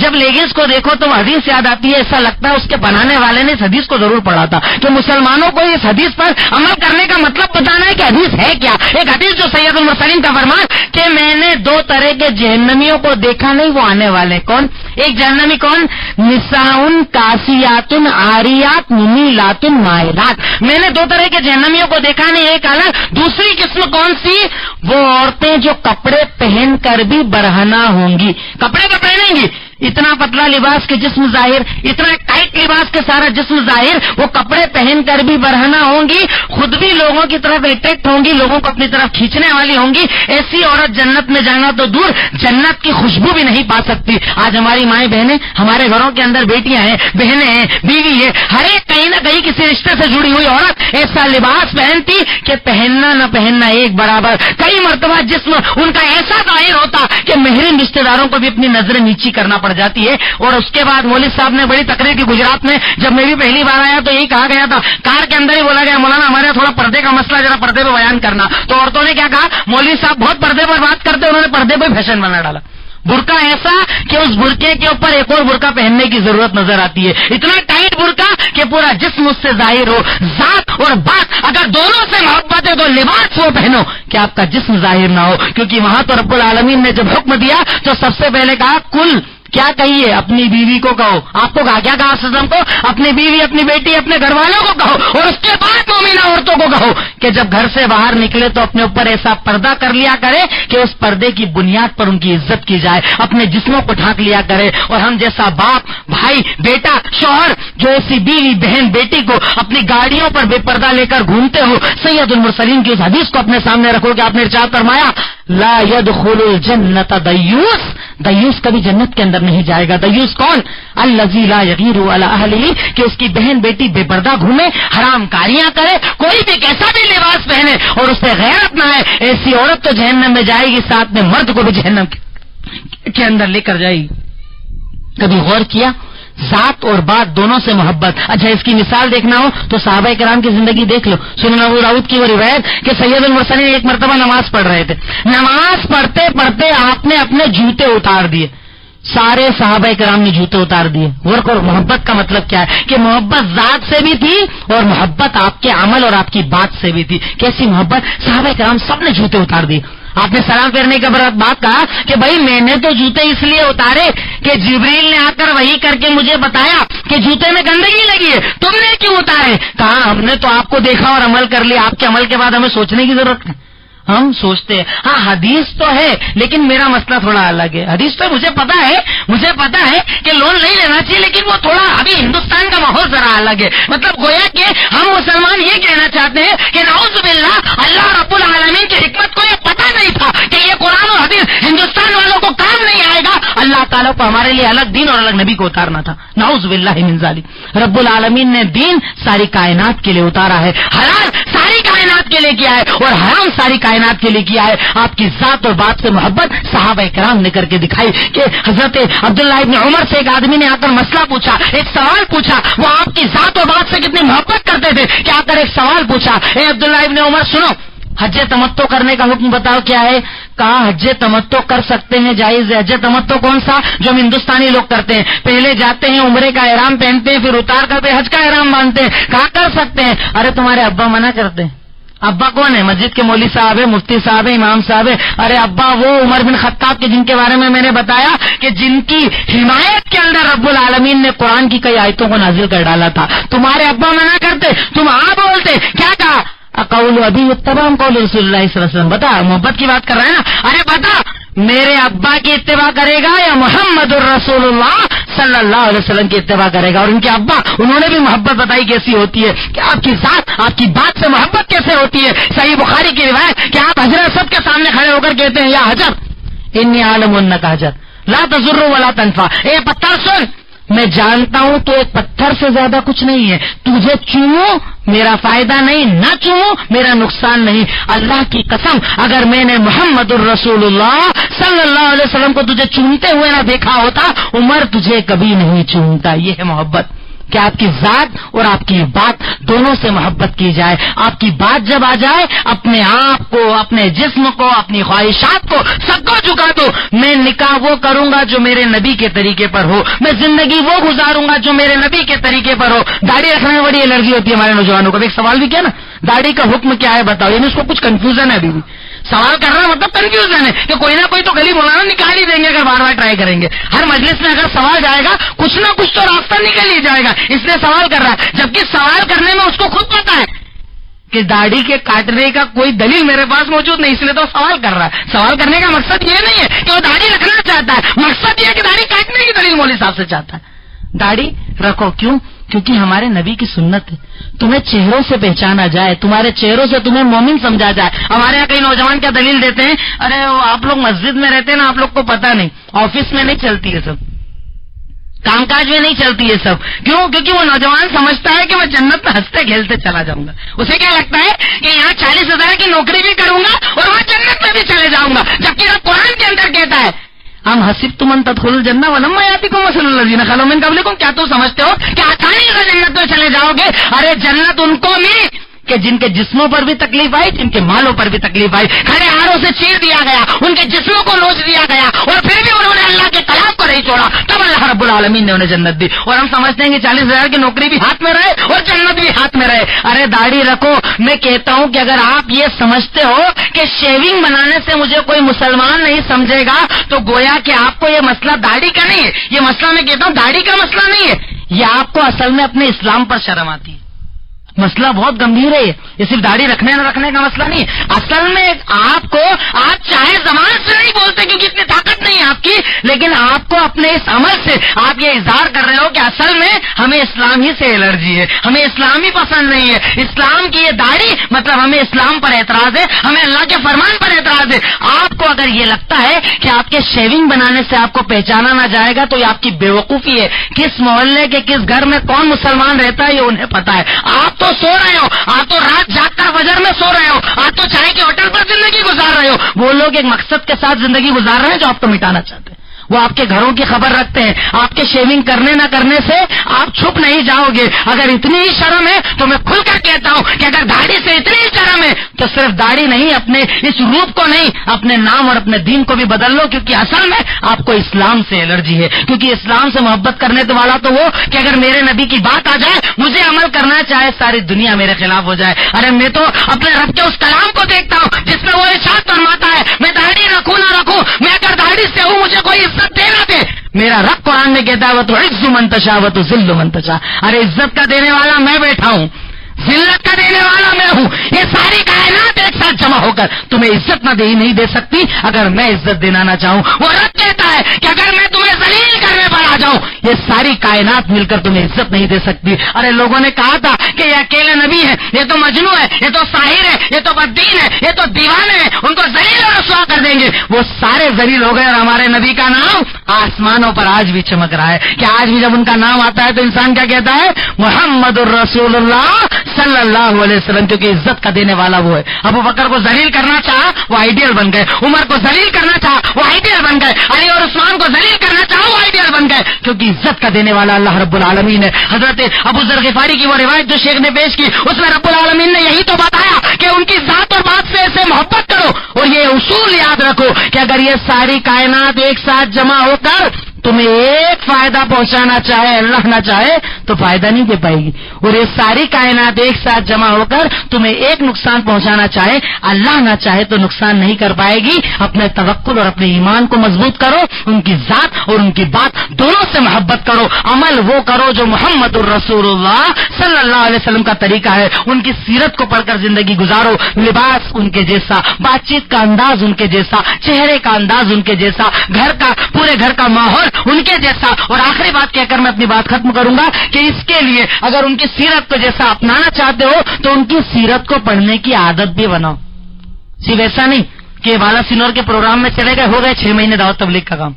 جب لیگنز کو دیکھو تو حدیث یاد آتی ہے، ایسا لگتا ہے اس کے بنانے والے نے اس حدیث کو ضرور پڑھا تھا کہ مسلمانوں کو اس حدیث پر عمل کرنے کا مطلب بتانا ہے کہ حدیث ہے کیا۔ ایک حدیث جو سید المرسلین کا فرمان کہ میں نے 2 طرح کے جہنمیوں کو دیکھا نہیں، وہ آنے والے کون؟ ایک جہنمی کون؟ نساؤن کاسیات عاریات ممیلات مائلات۔ میں نے 2 طرح کے جہنمیوں کو دیکھا نہیں، ایک الگ۔ دوسری قسم کون سی؟ وہ عورتیں جو کپڑے پہن کر بھی برہنہ ہوں گی، کپڑے تو پہنیں گی، اتنا پتلا لباس کے جسم ظاہر، اتنا ٹائٹ لباس کے سارا جسم ظاہر، وہ کپڑے پہن کر بھی برہنہ ہوں گی، خود بھی لوگوں کی طرف اٹریکٹ ہوں گی، لوگوں کو اپنی طرف کھینچنے والی ہوں گی۔ ایسی عورت جنت میں جانا تو دور، جنت کی خوشبو بھی نہیں پا سکتی۔ آج ہماری مائیں بہنیں، ہمارے گھروں کے اندر بیٹیاں ہیں، بہنیں ہیں، بیوی ہے، ہر ایک کہیں نہ کہیں کسی رشتے سے جڑی ہوئی عورت ایسا لباس پہنتی کہ پہننا نہ پہننا ایک برابر۔ کئی مرتبہ جسم ان کا ایسا ظاہر ہوتا کہ محرم رشتے داروں کو بھی اپنی نظریں نیچی کرنا پڑ جاتی ہے۔ اور اس کے بعد مولوی صاحب نے بڑی تقریر کی گجرات میں، جب میں بھی پہلی بار آیا تو یہی کہا گیا تھا، کار کے اندر ہی بولا گیا مولانا ہمارے تھوڑا پردے کا مسئلہ ذرا پردے پہ بیان کرنا۔ تو عورتوں نے کیا کہا، مولوی صاحب بہت پردے پر بات کرتے، انہوں نے پردے پہ فیشن بنا ڈالا، برقع ایسا کہ اس برقعے کے اوپر ایک اور برقع پہننے کی ضرورت نظر آتی ہے، اتنا ٹائٹ برقع کہ پورا جسم اس سے ظاہر ہو۔ ذات اور بات اگر دونوں سے محبت ہے تو لباس وہ پہنو کہ آپ کا جسم ظاہر نہ ہو، کیونکہ وہاں تو رب العالمین نے جب حکم دیا تو سب سے پہلے کہا کل، کیا کہیے؟ اپنی بیوی کو کہو۔ آپ کو کہا کیا کہا سزم کو؟ اپنی بیوی، اپنی بیٹی، اپنے گھر والوں کو کہو، اور اس کے بعد مومنہ عورتوں کو کہو کہ جب گھر سے باہر نکلے تو اپنے اوپر ایسا پردہ کر لیا کرے کہ اس پردے کی بنیاد پر ان کی عزت کی جائے، اپنے جسموں کو ڈھانک لیا کرے۔ اور ہم جیسا باپ، بھائی، بیٹا، شوہر جو ایسی بیوی، بہن، بیٹی کو اپنی گاڑیوں پر بے پردہ لے کر گھومتے ہو، سید المرسلین کی اس حدیث کو اپنے سامنے رکھو کہ آپ نے ارشاد فرمایا لا يدخل الجنت دیوس، دیوس کبھی جنت کے اندر نہیں جائے گا۔ دیوس کون؟ الذی لا یغیر علی اہلہ، کہ اس کی بہن بیٹی بے پردہ گھومے، حرام کاریاں کرے، کوئی بھی کیسا بھی لباس پہنے اور اس پہ غیرت نہ ہے، ایسی عورت تو جہنم میں جائے گی، ساتھ میں مرد کو بھی جہنم کے اندر لے کر جائے گی۔ کبھی غور کیا؟ ذات اور بات دونوں سے محبت۔ اچھا اس کی مثال دیکھنا ہو تو صحابہ کرام کی زندگی دیکھ لو۔ سنن ابو داؤد کی وہ روایت کہ سید المرسلین ایک مرتبہ نماز پڑھ رہے تھے، نماز پڑھتے پڑھتے آپ نے اپنے جوتے اتار دیے، سارے صحابہ کرام نے جوتے اتار دیے۔ ورک اور محبت کا مطلب کیا ہے کہ محبت ذات سے بھی تھی اور محبت آپ کے عمل اور آپ کی بات سے بھی تھی۔ کیسی محبت؟ صحابہ کرام سب نے جوتے اتار دیے۔ آپ نے سلام پھیرنے کے بعد کہا کہ بھائی میں نے تو جوتے اس لیے اتارے کہ جبریل نے آ کر وحی کر کے مجھے بتایا کہ جوتے میں گندگی لگی ہے، تم نے کیوں اتارے؟ کہا ہم نے تو آپ کو دیکھا اور عمل کر لیا، آپ کے عمل کے بعد ہمیں سوچنے کی ضرورت ہے۔ ہم سوچتے ہیں ہاں حدیث تو ہے لیکن میرا مسئلہ تھوڑا الگ ہے۔ حدیث تو مجھے پتا ہے کہ لون نہیں لینا چاہیے، لیکن وہ تھوڑا ابھی ہندوستان کا ماحول ذرا الگ ہے۔ مطلب گویا کہ ہم مسلمان یہ کہنا چاہتے ہیں کہ نعوذ باللہ اللہ رب العالمین کی حکمت کو یہ پتا نہیں تھا کہ یہ قرآن اور حدیث ہندوستان والوں کو کام نہیں آئے گا، اللہ تعالیٰ کو ہمارے لیے الگ دین اور الگ نبی کو اتارنا تھا۔ نعوذ باللہ من ذالک۔ رب العالمین نے دین ساری کائنات کے لیے اتارا ہے، حلال ساری کائنات کائنات کے لیے کیا ہے اور حرام ساری کائنات کے لیے کیا ہے. آپ کی ذات اور بات سے محبت صحابہ کرام نے کر کے دکھائی کہ حضرت عبداللہ ابن عمر سے ایک آدمی نے آ کر مسئلہ پوچھا, ایک سوال پوچھا. وہ آپ کی ذات اور بات سے کتنی محبت کرتے تھے کہ آ کر ایک سوال پوچھا, اے عبداللہ ابن عمر سنو, حج تمتع کرنے کا حکم بتاؤ کیا ہے. کہا حج تمتع کر سکتے ہیں, جائز ہے. حج تمتع کون سا؟ جو ہم ہندوستانی لوگ کرتے ہیں, پہلے جاتے ہیں عمرے کا احرام پہنتے ہیں, پھر اتار کر حج کا احرام باندھتے ہیں. کہا کر سکتے ہیں. ارے تمہارے ابا منع کرتے ہیں. ابا کون ہے؟ مسجد کے مولوی صاحب ہے, مفتی صاحب ہے, امام صاحب ہے. ارے ابا وہ عمر بن خطاب کے جن کے بارے میں نے بتایا کہ جن کی حمایت کے اندر رب العالمین نے قرآن کی کئی آیتوں کو نازل کر ڈالا تھا. تمہارے ابا منع کرتے, تم بولتے. کیا کہا؟ اقول ابھی اتبام قول رسول اللہ صلی اللہ علیہ وسلم. بتا, محبت کی بات کر رہے ہیں نا. ارے بتا, میرے ابا کی اتباع کرے گا یا محمد الرسول اللہ صلی اللہ علیہ وسلم کی اتباع کرے گا؟ اور ان کے ابا, انہوں نے بھی محبت بتائی کیسی ہوتی ہے, کہ آپ کی ذات, آپ کی بات سے محبت کیسے ہوتی ہے. صحیح بخاری کی روایت کہ آپ حضرت سب کے سامنے کھڑے ہو کر کہتے ہیں یا حجر انی عالم انک حجر لا تضر ولا تنفع. اے پتھر سن, میں جانتا ہوں تو ایک پتھر سے زیادہ کچھ نہیں ہے. تجھے چوموں میرا فائدہ نہیں, نہ چوموں میرا نقصان نہیں. اللہ کی قسم اگر میں نے محمد الرسول اللہ صلی اللہ علیہ وسلم کو تجھے چومتے ہوئے نہ دیکھا ہوتا, عمر تجھے کبھی نہیں چومتا. یہ ہے محبت, کہ آپ کی ذات اور آپ کی بات دونوں سے محبت کی جائے. آپ کی بات جب آ جائے, اپنے آپ کو, اپنے جسم کو, اپنی خواہشات کو سب کو جھکا دو. میں نکاح وہ کروں گا جو میرے نبی کے طریقے پر ہو, میں زندگی وہ گزاروں گا جو میرے نبی کے طریقے پر ہو. داڑھی رکھنے میں بڑی الرجی ہوتی ہے ہمارے نوجوانوں کو. ایک سوال بھی کیا نا, داڑھی کا حکم کیا ہے بتاؤ. یعنی اس کو کچھ کنفیوژن ہے ابھی بھی. سوال کرنا مطلب کنفیوژن ہے کہ کوئی نہ کوئی تو گلی مولانا نکال ہی دیں گے اگر بار بار ٹرائی کریں گے. ہر مجلس میں اگر سوال جائے گا کچھ نہ کچھ تو راستہ نکل ہی جائے گا, اس لیے سوال کر رہا ہے. جبکہ سوال کرنے میں اس کو خود پتا ہے کہ داڑھی کے کاٹنے کا کوئی دلیل میرے پاس موجود نہیں, اس لیے تو سوال کر رہا ہے. سوال کرنے کا مقصد یہ نہیں ہے کہ وہ داڑھی رکھنا چاہتا ہے, مقصد یہ ہے کہ داڑھی کاٹنے کی دلیل مولوی صاحب سے چاہتا ہے. داڑھی رکھو, کیوں؟ کیونکہ ہمارے نبی کی سنت ہے. تمہیں چہروں سے پہچانا جائے, تمہارے چہروں سے تمہیں مومن سمجھا جائے. ہمارے یہاں کئی نوجوان کیا دلیل دیتے ہیں, ارے آپ لوگ مسجد میں رہتے ہیں نا, آپ لوگ کو پتا نہیں, آفس میں نہیں چلتی ہے سب, کام کاج میں نہیں چلتی ہے سب. کیوں؟ کیونکہ وہ نوجوان سمجھتا ہے کہ میں جنت میں ہنستے کھیلتے چلا جاؤں گا. اسے کیا لگتا ہے کہ یہاں 40,000 کی نوکری بھی کروں گا اور وہاں جنت میں بھی چلے جاؤں گا. جبکہ قرآن کے اندر کہتا ہے ہم حسبتم ان تدخلوا الجنہ ولما یاتکم مثل الذین خلوا من قبلکم. کیا تو سمجھتے ہو کہ آسانی سے جنت میں چلے جاؤ گے؟ ارے جنت ان کو ملی کہ جن کے جسموں پر بھی تکلیف آئی, جن کے مالوں پر بھی تکلیف آئی, کھڑے ہاروں سے چیر دیا گیا, ان کے جسموں کو نوچ دیا گیا, اور پھر بھی انہوں نے اللہ کے کلام کو نہیں چھوڑا, تب اللہ رب العالمین نے انہیں جنت دی. اور ہم سمجھتے ہیں کہ 40,000 کی نوکری بھی ہاتھ میں رہے اور جنت بھی ہاتھ میں رہے. ارے داڑھی رکھو. میں کہتا ہوں کہ اگر آپ یہ سمجھتے ہو کہ شیونگ بنانے سے مجھے کوئی مسلمان نہیں سمجھے گا, تو گویا کہ آپ کو یہ مسئلہ داڑھی کا نہیں ہے. یہ مسئلہ میں کہتا ہوں داڑھی کا مسئلہ نہیں ہے, یہ آپ کو اصل میں اپنے اسلام پر شرم آتی ہے. مسئلہ بہت گمبھیر ہے. یہ صرف داڑھی رکھنے نہ رکھنے کا مسئلہ نہیں ہے. اصل میں آپ چاہے زبان سے نہیں بولتے کیونکہ اتنی طاقت نہیں ہے آپ کی, لیکن آپ کو اپنے اس عمل سے آپ یہ اظہار کر رہے ہو کہ اصل میں ہمیں اسلام ہی سے الرجی ہے, ہمیں اسلام ہی پسند نہیں ہے. اسلام کی یہ داڑھی مطلب ہمیں اسلام پر اعتراض ہے, ہمیں اللہ کے فرمان پر اعتراض ہے. آپ کو اگر یہ لگتا ہے کہ آپ کے شیونگ بنانے سے آپ کو پہچانا نہ جائے گا تو یہ آپ کی بے وقوفی ہے. کس محلے کے کس گھر میں کون مسلمان رہتا ہے یہ انہیں پتا ہے. آپ تو سو رہے ہو, آپ تو رات جاگ کر فجر میں سو رہے ہو, آپ تو چائے کے ہوٹل پر زندگی گزار رہے ہو. وہ لوگ ایک مقصد کے ساتھ زندگی گزار رہے ہیں جو آپ کو مٹانا چاہتے ہیں. وہ آپ کے گھروں کی خبر رکھتے ہیں. آپ کے شیونگ کرنے نہ کرنے سے آپ چھپ نہیں جاؤ گے. اگر اتنی ہی شرم ہے تو میں کھل کر کہتا ہوں کہ اگر داڑھی سے اتنی ہی شرم ہے تو صرف داڑھی نہیں, اپنے اس روپ کو نہیں, اپنے نام اور اپنے دین کو بھی بدل لو. کیونکہ اصل میں آپ کو اسلام سے الرجی ہے. کیونکہ اسلام سے محبت کرنے والا تو وہ کہ اگر میرے نبی کی بات آ جائے, مجھے عمل کرنا چاہے ساری دنیا میرے خلاف ہو جائے. ارے میں تو اپنے رب کے اس کلام کو دیکھتا ہوں جس میں وہ ارشاد فرماتا ہے میں داڑھی رکھوں نہ رکھوں, میں اگر داڑھی سے ہوں مجھے کوئی عزت دینا دے. میرا رب قرآن میں کہتا ہے وہ تو عز من تشاء و تو ذل من تشاء. ارے عزت کا دینے والا میں بیٹھا ہوں, ذلت کا دینے والا میں ہوں. یہ ساری کائنات ایک ساتھ جمع ہو کر تمہیں عزت نہ دے نہیں دے سکتی اگر میں عزت دینا نہ چاہوں. وہ رب کہتا ہے کہ اگر میں تمہیں ذلیل کرنے پر آ جاؤں یہ ساری کائنات مل کر تمہیں عزت نہیں دے سکتی. ارے لوگوں نے کہا تھا کہ یہ اکیلے نبی ہے, یہ تو مجنون ہے, یہ تو ساحر ہے, یہ تو بدین ہے, یہ تو دیوانے ہیں, ان کو ذلیل اور رسوا کر دیں گے. وہ سارے ذلیل ہو گئے اور ہمارے نبی کا نام آسمانوں پر آج بھی چمک رہا ہے. کہ آج بھی جب ان کا نام آتا ہے تو انسان کیا کہتا ہے, محمد الرسول اللہ صلی اللہ علیہ وسلم، کیونکہ عزت کا دینے والا وہ ہے۔ ابو بکر کو ذلیل کرنا چاہا وہ آئیڈیل بن گئے، عمر کو ذلیل کرنا چاہا وہ آئیڈیل بن گئے، علی اور عثمان کو ذلیل کرنا چاہا وہ آئیڈیل بن گئے، کیونکہ عزت کا دینے والا اللہ رب العالمین ہے۔ حضرت ابو ذر غفاری کی وہ روایت جو شیخ نے پیش کی، اس میں رب العالمین نے یہی تو بتایا کہ ان کی ذات اور بات سے ایسے محبت کرو، اور یہ اصول یاد رکھو کہ اگر یہ ساری کائنات ایک ساتھ جمع ہو کر تمہیں ایک فائدہ پہنچانا چاہے، اللہ نہ چاہے تو فائدہ نہیں دے پائے گی، اور یہ ساری کائنات ایک ساتھ جمع ہو کر تمہیں ایک نقصان پہنچانا چاہے، اللہ نہ چاہے تو نقصان نہیں کر پائے گی۔ اپنے توکل اور اپنے ایمان کو مضبوط کرو، ان کی ذات اور ان کی بات دونوں سے محبت کرو، عمل وہ کرو جو محمد الرسول اللہ صلی اللہ علیہ وسلم کا طریقہ ہے، ان کی سیرت کو پڑھ کر زندگی گزارو، لباس ان کے جیسا، بات چیت کا انداز ان کے جیسا، چہرے کا انداز ان کے جیسا، گھر کا پورے گھر کا ماحول ان کے جیسا۔ اور آخری بات کہہ کر میں اپنی بات ختم کروں گا کہ اس کے لیے اگر ان کی سیرت کو جیسا اپنانا چاہتے ہو تو ان کی سیرت کو پڑھنے کی عادت بھی بناؤ، صرف ایسا نہیں کہ بالا سنور کے پروگرام میں چلے گئے، ہو گئے 6 مہینے دعوت تبلیغ کا کام۔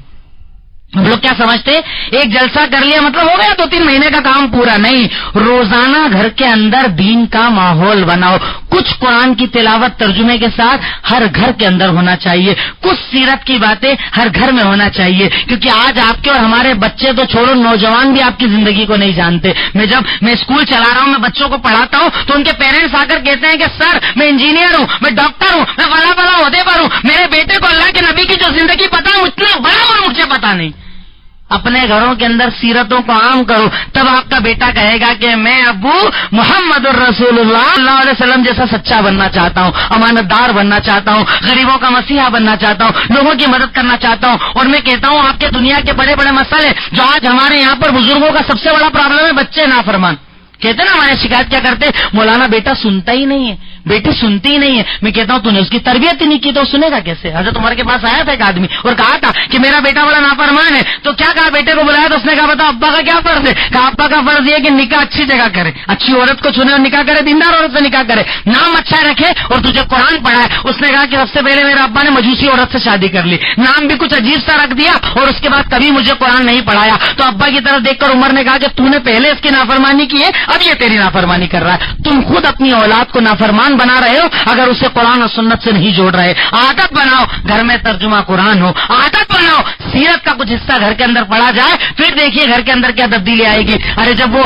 ہم لوگ کیا سمجھتے ایک جلسہ کر لیا مطلب ہو گیا 2-3 مہینے کا کام پورا، نہیں، روزانہ گھر کے اندر دین کا ماحول بناؤ، کچھ قرآن کی تلاوت ترجمے کے ساتھ ہر گھر کے اندر ہونا چاہیے، کچھ سیرت کی باتیں ہر گھر میں ہونا چاہیے، کیونکہ آج آپ کے اور ہمارے بچے تو چھوڑو، نوجوان بھی آپ کی زندگی کو نہیں جانتے۔ جب میں اسکول چلا رہا ہوں، میں بچوں کو پڑھاتا ہوں تو ان کے پیرنٹس آ کر کہتے ہیں کہ سر میں انجینئر ہوں، میں ڈاکٹر ہوں، میں بڑا بڑا عہدے پر ہوں، میرے بیٹے کو اللہ کے نبی کی جو زندگی پتا ہے اتنا بڑا اور مجھے پتا نہیں۔ اپنے گھروں کے اندر سیرتوں کو عام کرو، تب آپ کا بیٹا کہے گا کہ میں ابو محمد الرسول اللہ صلی اللہ علیہ وسلم جیسا سچا بننا چاہتا ہوں، امانت دار بننا چاہتا ہوں، غریبوں کا مسیحا بننا چاہتا ہوں، لوگوں کی مدد کرنا چاہتا ہوں۔ اور میں کہتا ہوں آپ کے دنیا کے بڑے بڑے مسئلے جو آج ہمارے یہاں پر بزرگوں کا سب سے بڑا پرابلم ہے، بچے نافرمان کہتے ہیں نا، ہمارے شکایت کیا کرتے، مولانا بیٹا سنتا ہی نہیں ہے، بیٹی سنتی ہی نہیں ہے۔ میں کہتا ہوں تو نے اس کی تربیت ہی نہیں کی تو سنے گا کیسے؟ حضرت عمر کے پاس آیا تھا ایک آدمی اور کہا تھا کہ میرا بیٹا بڑا نافرمان ہے، تو کیا کہا بیٹے کو بلایا تو اس نے کہا بتا ابا کا کیا فرض ہے؟ کہا ابا کا فرض یہ کہ نکاح اچھی جگہ کرے، اچھی عورت کو چنے اور نکاح کرے، دیندار عورت سے نکاح کرے، نام اچھا رکھے اور تجھے قرآن پڑھائے۔ اس نے کہا کہ سب سے پہلے میرے ابا نے مجوسی عورت سے شادی کر لی، نام بھی کچھ عجیب سا رکھ دیا اور اس کے بعد کبھی مجھے قرآن نہیں پڑھایا۔ تو ابا کی طرف دیکھ کر عمر نے کہا کہ تو نے پہلے اس کی نافرمانی کی ہے، اب یہ تیری نافرمانی کر رہا ہے۔ تم خود اپنی اولاد کو نافرمان بنا رہے ہو اگر اسے قرآن اور سنت سے نہیں جوڑ رہے۔ عادت بناؤ گھر میں ترجمہ قرآن ہو، عادت بناؤ سیرت کا کچھ حصہ گھر کے اندر پڑھا جائے، پھر دیکھیے گھر کے اندر کیا تبدیلی آئے گی۔ ارے جب وہ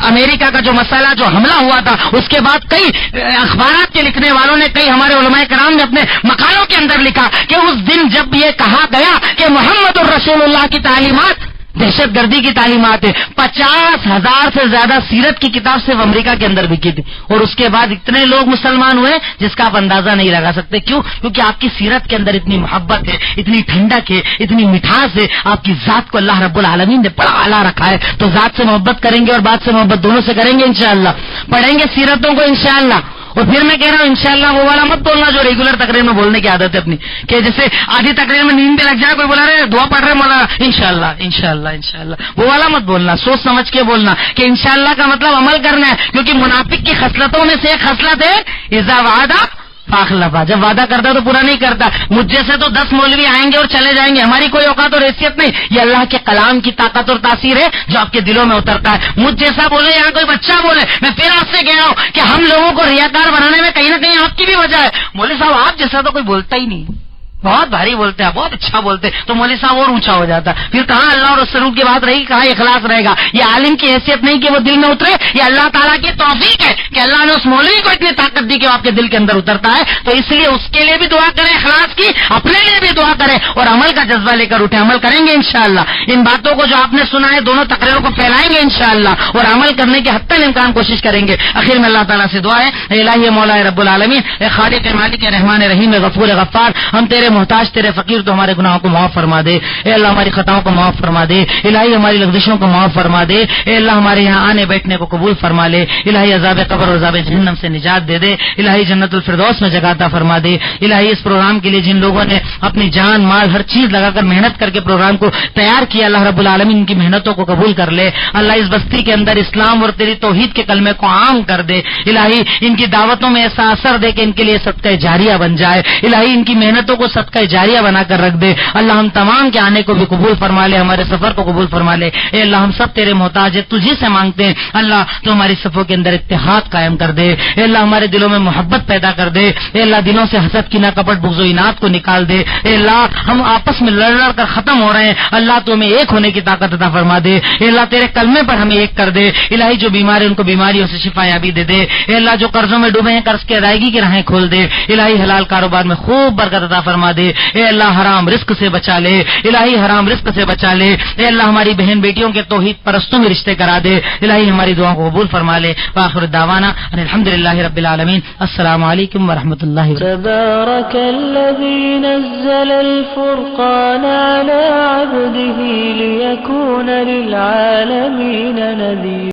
امریکہ کا جو مسئلہ جو حملہ ہوا تھا اس کے بعد کئی اخبارات کے لکھنے والوں نے، کئی ہمارے علماء کرام نے اپنے مقالوں کے اندر لکھا کہ اس دن جب یہ کہا گیا کہ محمد الرسول اللہ کی تعلیمات دہشت گردی کی تعلیمات ہے، 50,000 سے زیادہ سیرت کی کتاب صرف امریکہ کے اندر بکی تھی، اور اس کے بعد اتنے لوگ مسلمان ہوئے جس کا آپ اندازہ نہیں لگا سکتے۔ کیوں؟ کیونکہ آپ کی سیرت کے اندر اتنی محبت ہے، اتنی ٹھنڈک ہے، اتنی مٹھاس ہے، آپ کی ذات کو اللہ رب العالمین نے بڑا اعلیٰ رکھا ہے۔ تو ذات سے محبت کریں گے اور بات سے محبت دونوں سے کریں گے انشاءاللہ، پڑھیں گے سیرتوں کو انشاءاللہ۔ اور پھر میں کہہ رہا ہوں انشاءاللہ وہ والا مت بولنا جو ریگولر تقریر میں بولنے کی عادت ہے اپنی، کہ جیسے آدھی تقریر میں نیند پہ لگ جائے، کوئی بولا رہے دعا پڑھ رہے مولانا انشاءاللہ انشاءاللہ انشاءاللہ، وہ والا مت بولنا، سوچ سمجھ کے بولنا کہ انشاءاللہ کا مطلب عمل کرنا ہے، کیونکہ منافق کی خصلتوں میں سے ایک خصلت ہے اذا وعدہ فاخلفا، جب وعدہ کرتا تو پورا نہیں کرتا۔ مجھ جیسے تو 10 مولوی آئیں گے اور چلے جائیں گے، ہماری کوئی اوقات اور حیثیت نہیں، یہ اللہ کے کلام کی طاقت اور تاثیر ہے جو آپ کے دلوں میں اترتا ہے۔ مجھ جیسا بولے یا کوئی بچہ بولے، میں پھر آپ سے کہہ رہا ہوں کہ ہم لوگوں کو ریاکار بنانے میں کہیں نہ کہیں آپ کی بھی وجہ ہے۔ مولوی صاحب آپ جیسا تو کوئی بولتا ہی نہیں، بہت بھاری بولتے ہیں، بہت اچھا بولتے، تو مولوی صاحب اور اونچا ہو جاتا۔ پھر کہاں اللہ اور رسول کی بات رہی، کہاں اخلاص رہے گا؟ یہ عالم کی حیثیت نہیں کہ وہ دل میں اترے، یہ اللہ تعالیٰ کی توفیق ہے کہ اللہ نے اس مولوی کو اتنی طاقت دی کہ وہ آپ کے دل کے اندر اترتا ہے۔ تو اس لیے اس کے لیے بھی دعا کریں اخلاص کی، اپنے لیے بھی دعا کریں اور عمل کا جذبہ لے کر اٹھیں، عمل کریں گے انشاءاللہ۔ ان باتوں کو جو آپ نے سنا ہے دونوں تقریروں کو پھیلائیں گے انشاءاللہ اور عمل کرنے کے حتی الامکان کوشش کریں گے۔ آخر میں اللہ تعالیٰ سے دعا ہے، اے الہی مولا رب العالمین، اے خالق مالک رحمان رحیم غفور غفار، ہم تیرے محتاج تیرے فقیر، تو ہمارے گناہوں کو معاف فرما دے اے اللہ، ہماری خطاؤں کو معاف فرما دے الہی، ہماری لغزشوں کو معاف فرما دے اے اللہ، ہمارے یہاں آنے بیٹھنے کو قبول فرما لے الہی، عذاب قبر اور عذاب جہنم سے نجات دے دے الہی، جنت الفردوس میں جگہ عطا فرما دے الہی۔ اس پروگرام کے لیے جن لوگوں نے اپنی جان مال ہر چیز لگا کر محنت کر کے پروگرام کو تیار کیا، اللہ رب العالمین ان کی محنتوں کو قبول کر لے اللہ، اس بستی کے اندر اسلام اور تیری توحید کے کلمے کو عام کر دے الہی، ان کی دعوتوں میں ایسا اثر دے کہ ان کے لیے صدقہ جاریہ بن جائے الہی، ان کی محنتوں کو صدقہ جاریہ بنا کر رکھ دے اللہ، ہم تمام کے آنے کو بھی قبول فرما لے، ہمارے سفر کو قبول فرما لے اے اللہ، ہم سب تیرے محتاج ہیں، تجھی سے مانگتے ہیں اللہ، تو ہماری صفوں کے اندر اتحاد اتحاد قائم کر دے، اے اللہ ہمارے دلوں میں محبت پیدا کر دے، اے اللہ دلوں سے حسد کینہ کپٹ بغض و اناد کو نکال دے، اے اللہ ہم آپس میں لڑ لڑ کر ختم ہو رہے ہیں، اللہ تو ہمیں ایک ہونے کی طاقت عطا فرما دے، اے اللہ تیرے کلمے پر ہمیں ایک کر دے، الہی جو بیمار ہیں ان کو بیماریوں سے شفا یابی دے دے، اے اللہ جو قرضوں میں ڈوبے ہیں قرض کی ادائیگی کی راہیں کھول دے، الہی حلال کاروبار میں خوب برکت عطا فرما دے، اے اللہ حرام رزق سے بچا لے، الہی حرام رزق سے بچا لے، اے اللہ ہماری بہن بیٹیوں کے توحید پرستوں میں رشتے کرا دے، الہی ہماری دعاؤں کو قبول فرما لے، وآخر دعوانا ان الحمدللہ رب العالمین، السلام علیکم ورحمۃ اللہ وبرکاتہ۔
تبارك الذي نزل الفرقان على عبده ليكون للعالمين نذيرا